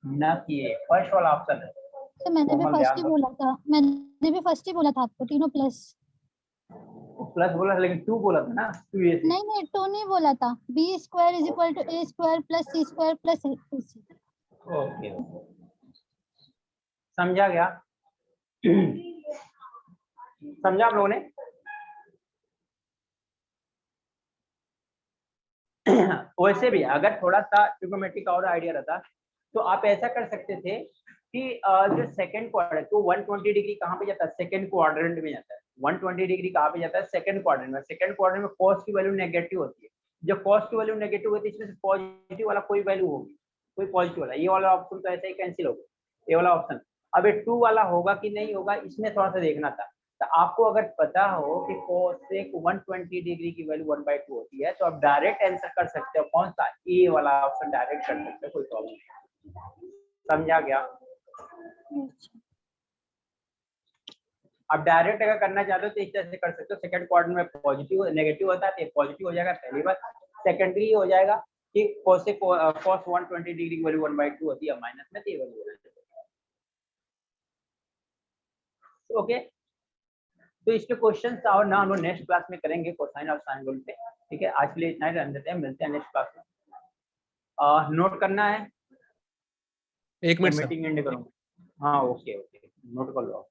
न कि ये फर्स्ट वाला ऑप्शन है। तो मैंने भी कोमल फर्स्ट ध्यान ही दो, बोला था, मैंने भी फर्स्ट ही बोला था आपको, तीनों प्लस। प्लस बोला था लेकिन 2 बोला था ना, 2ac। नहीं नहीं, 2 नहीं बोला था। B square is equal to A square plus C square plus ac। Okay समझा गया, समझा आप लोगों ने। वैसे भी अगर थोड़ा सा ट्रिग्नोमेट्रिक और आइडिया रहता तो आप ऐसा कर सकते थे कि जो सेकंड क्वाड्रेंट तो 120 डिग्री कहाँ पे जाता है, सेकंड क्वाड्रेंट में जाता है। 120 डिग्री कहाँ पे जाता है, सेकंड क्वाड्रेंट में। सेकंड क्वाड्रेंट में cos की वैल्यू नेगेटिव होती है, जब cos की वैल्यू नेगेटिव होती है इसमें से पॉजिटिव वाला कोई वैल्यू होगी, कोई पॉजिटिव वाला, ये वाला ऑप्शन तो ऐसे ही कैंसिल हो गया, ये वाला ऑप्शन। अब ये 2 वाला होगा कि नहीं होगा, इसमें थोड़ा सा देखना था। तो आपको अगर पता हो कि cosec 120 डिग्री की वैल्यू 1/2 होती है तो आप डायरेक्ट आंसर कर सकते हो, कौन सा, ए वाला ऑप्शन डायरेक्ट कर सकते हो, कोई प्रॉब्लम नहीं। समझा गया। अब डायरेक्ट अगर करना चाहते हो तो इस तरह से कर सकते हो, सेकंड क्वाड्रेंट में पॉजिटिव नेगेटिव होता है तो पॉजिटिव हो जाएगा पहली बार, सेकेंडरी हो जाएगा कि cosec cos 120 डिग्री की वैल्यू 1/2 होती है माइनस में, तो ये वैल्यू हो जाएगी। ओके, तो इसके क्वेश्चन और ना हम लोग नेक्स्ट क्लास में करेंगे कोसाइन और साइन रूल पे। ठीक है, आज के लिए इतना ही रहने देते हैं, मिलते हैं नेक्स्ट क्लास में। नोट करना है, 1 मिनट सर। मीटिंग एंड करूँगा। हाँ ओके ओके, नोट कर लो।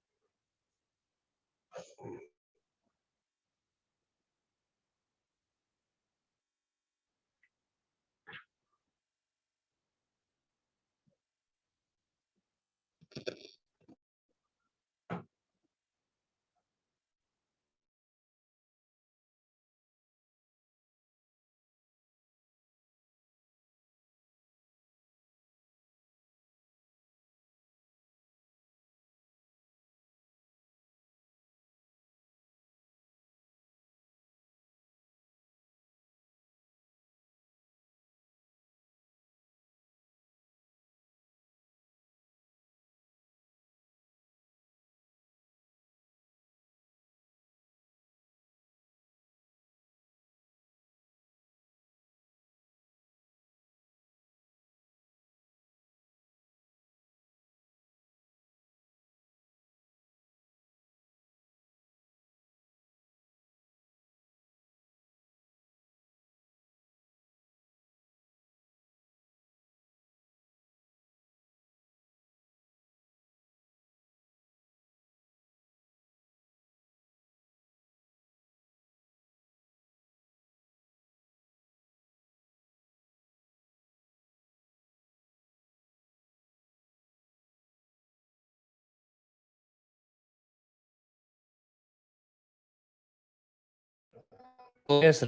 यस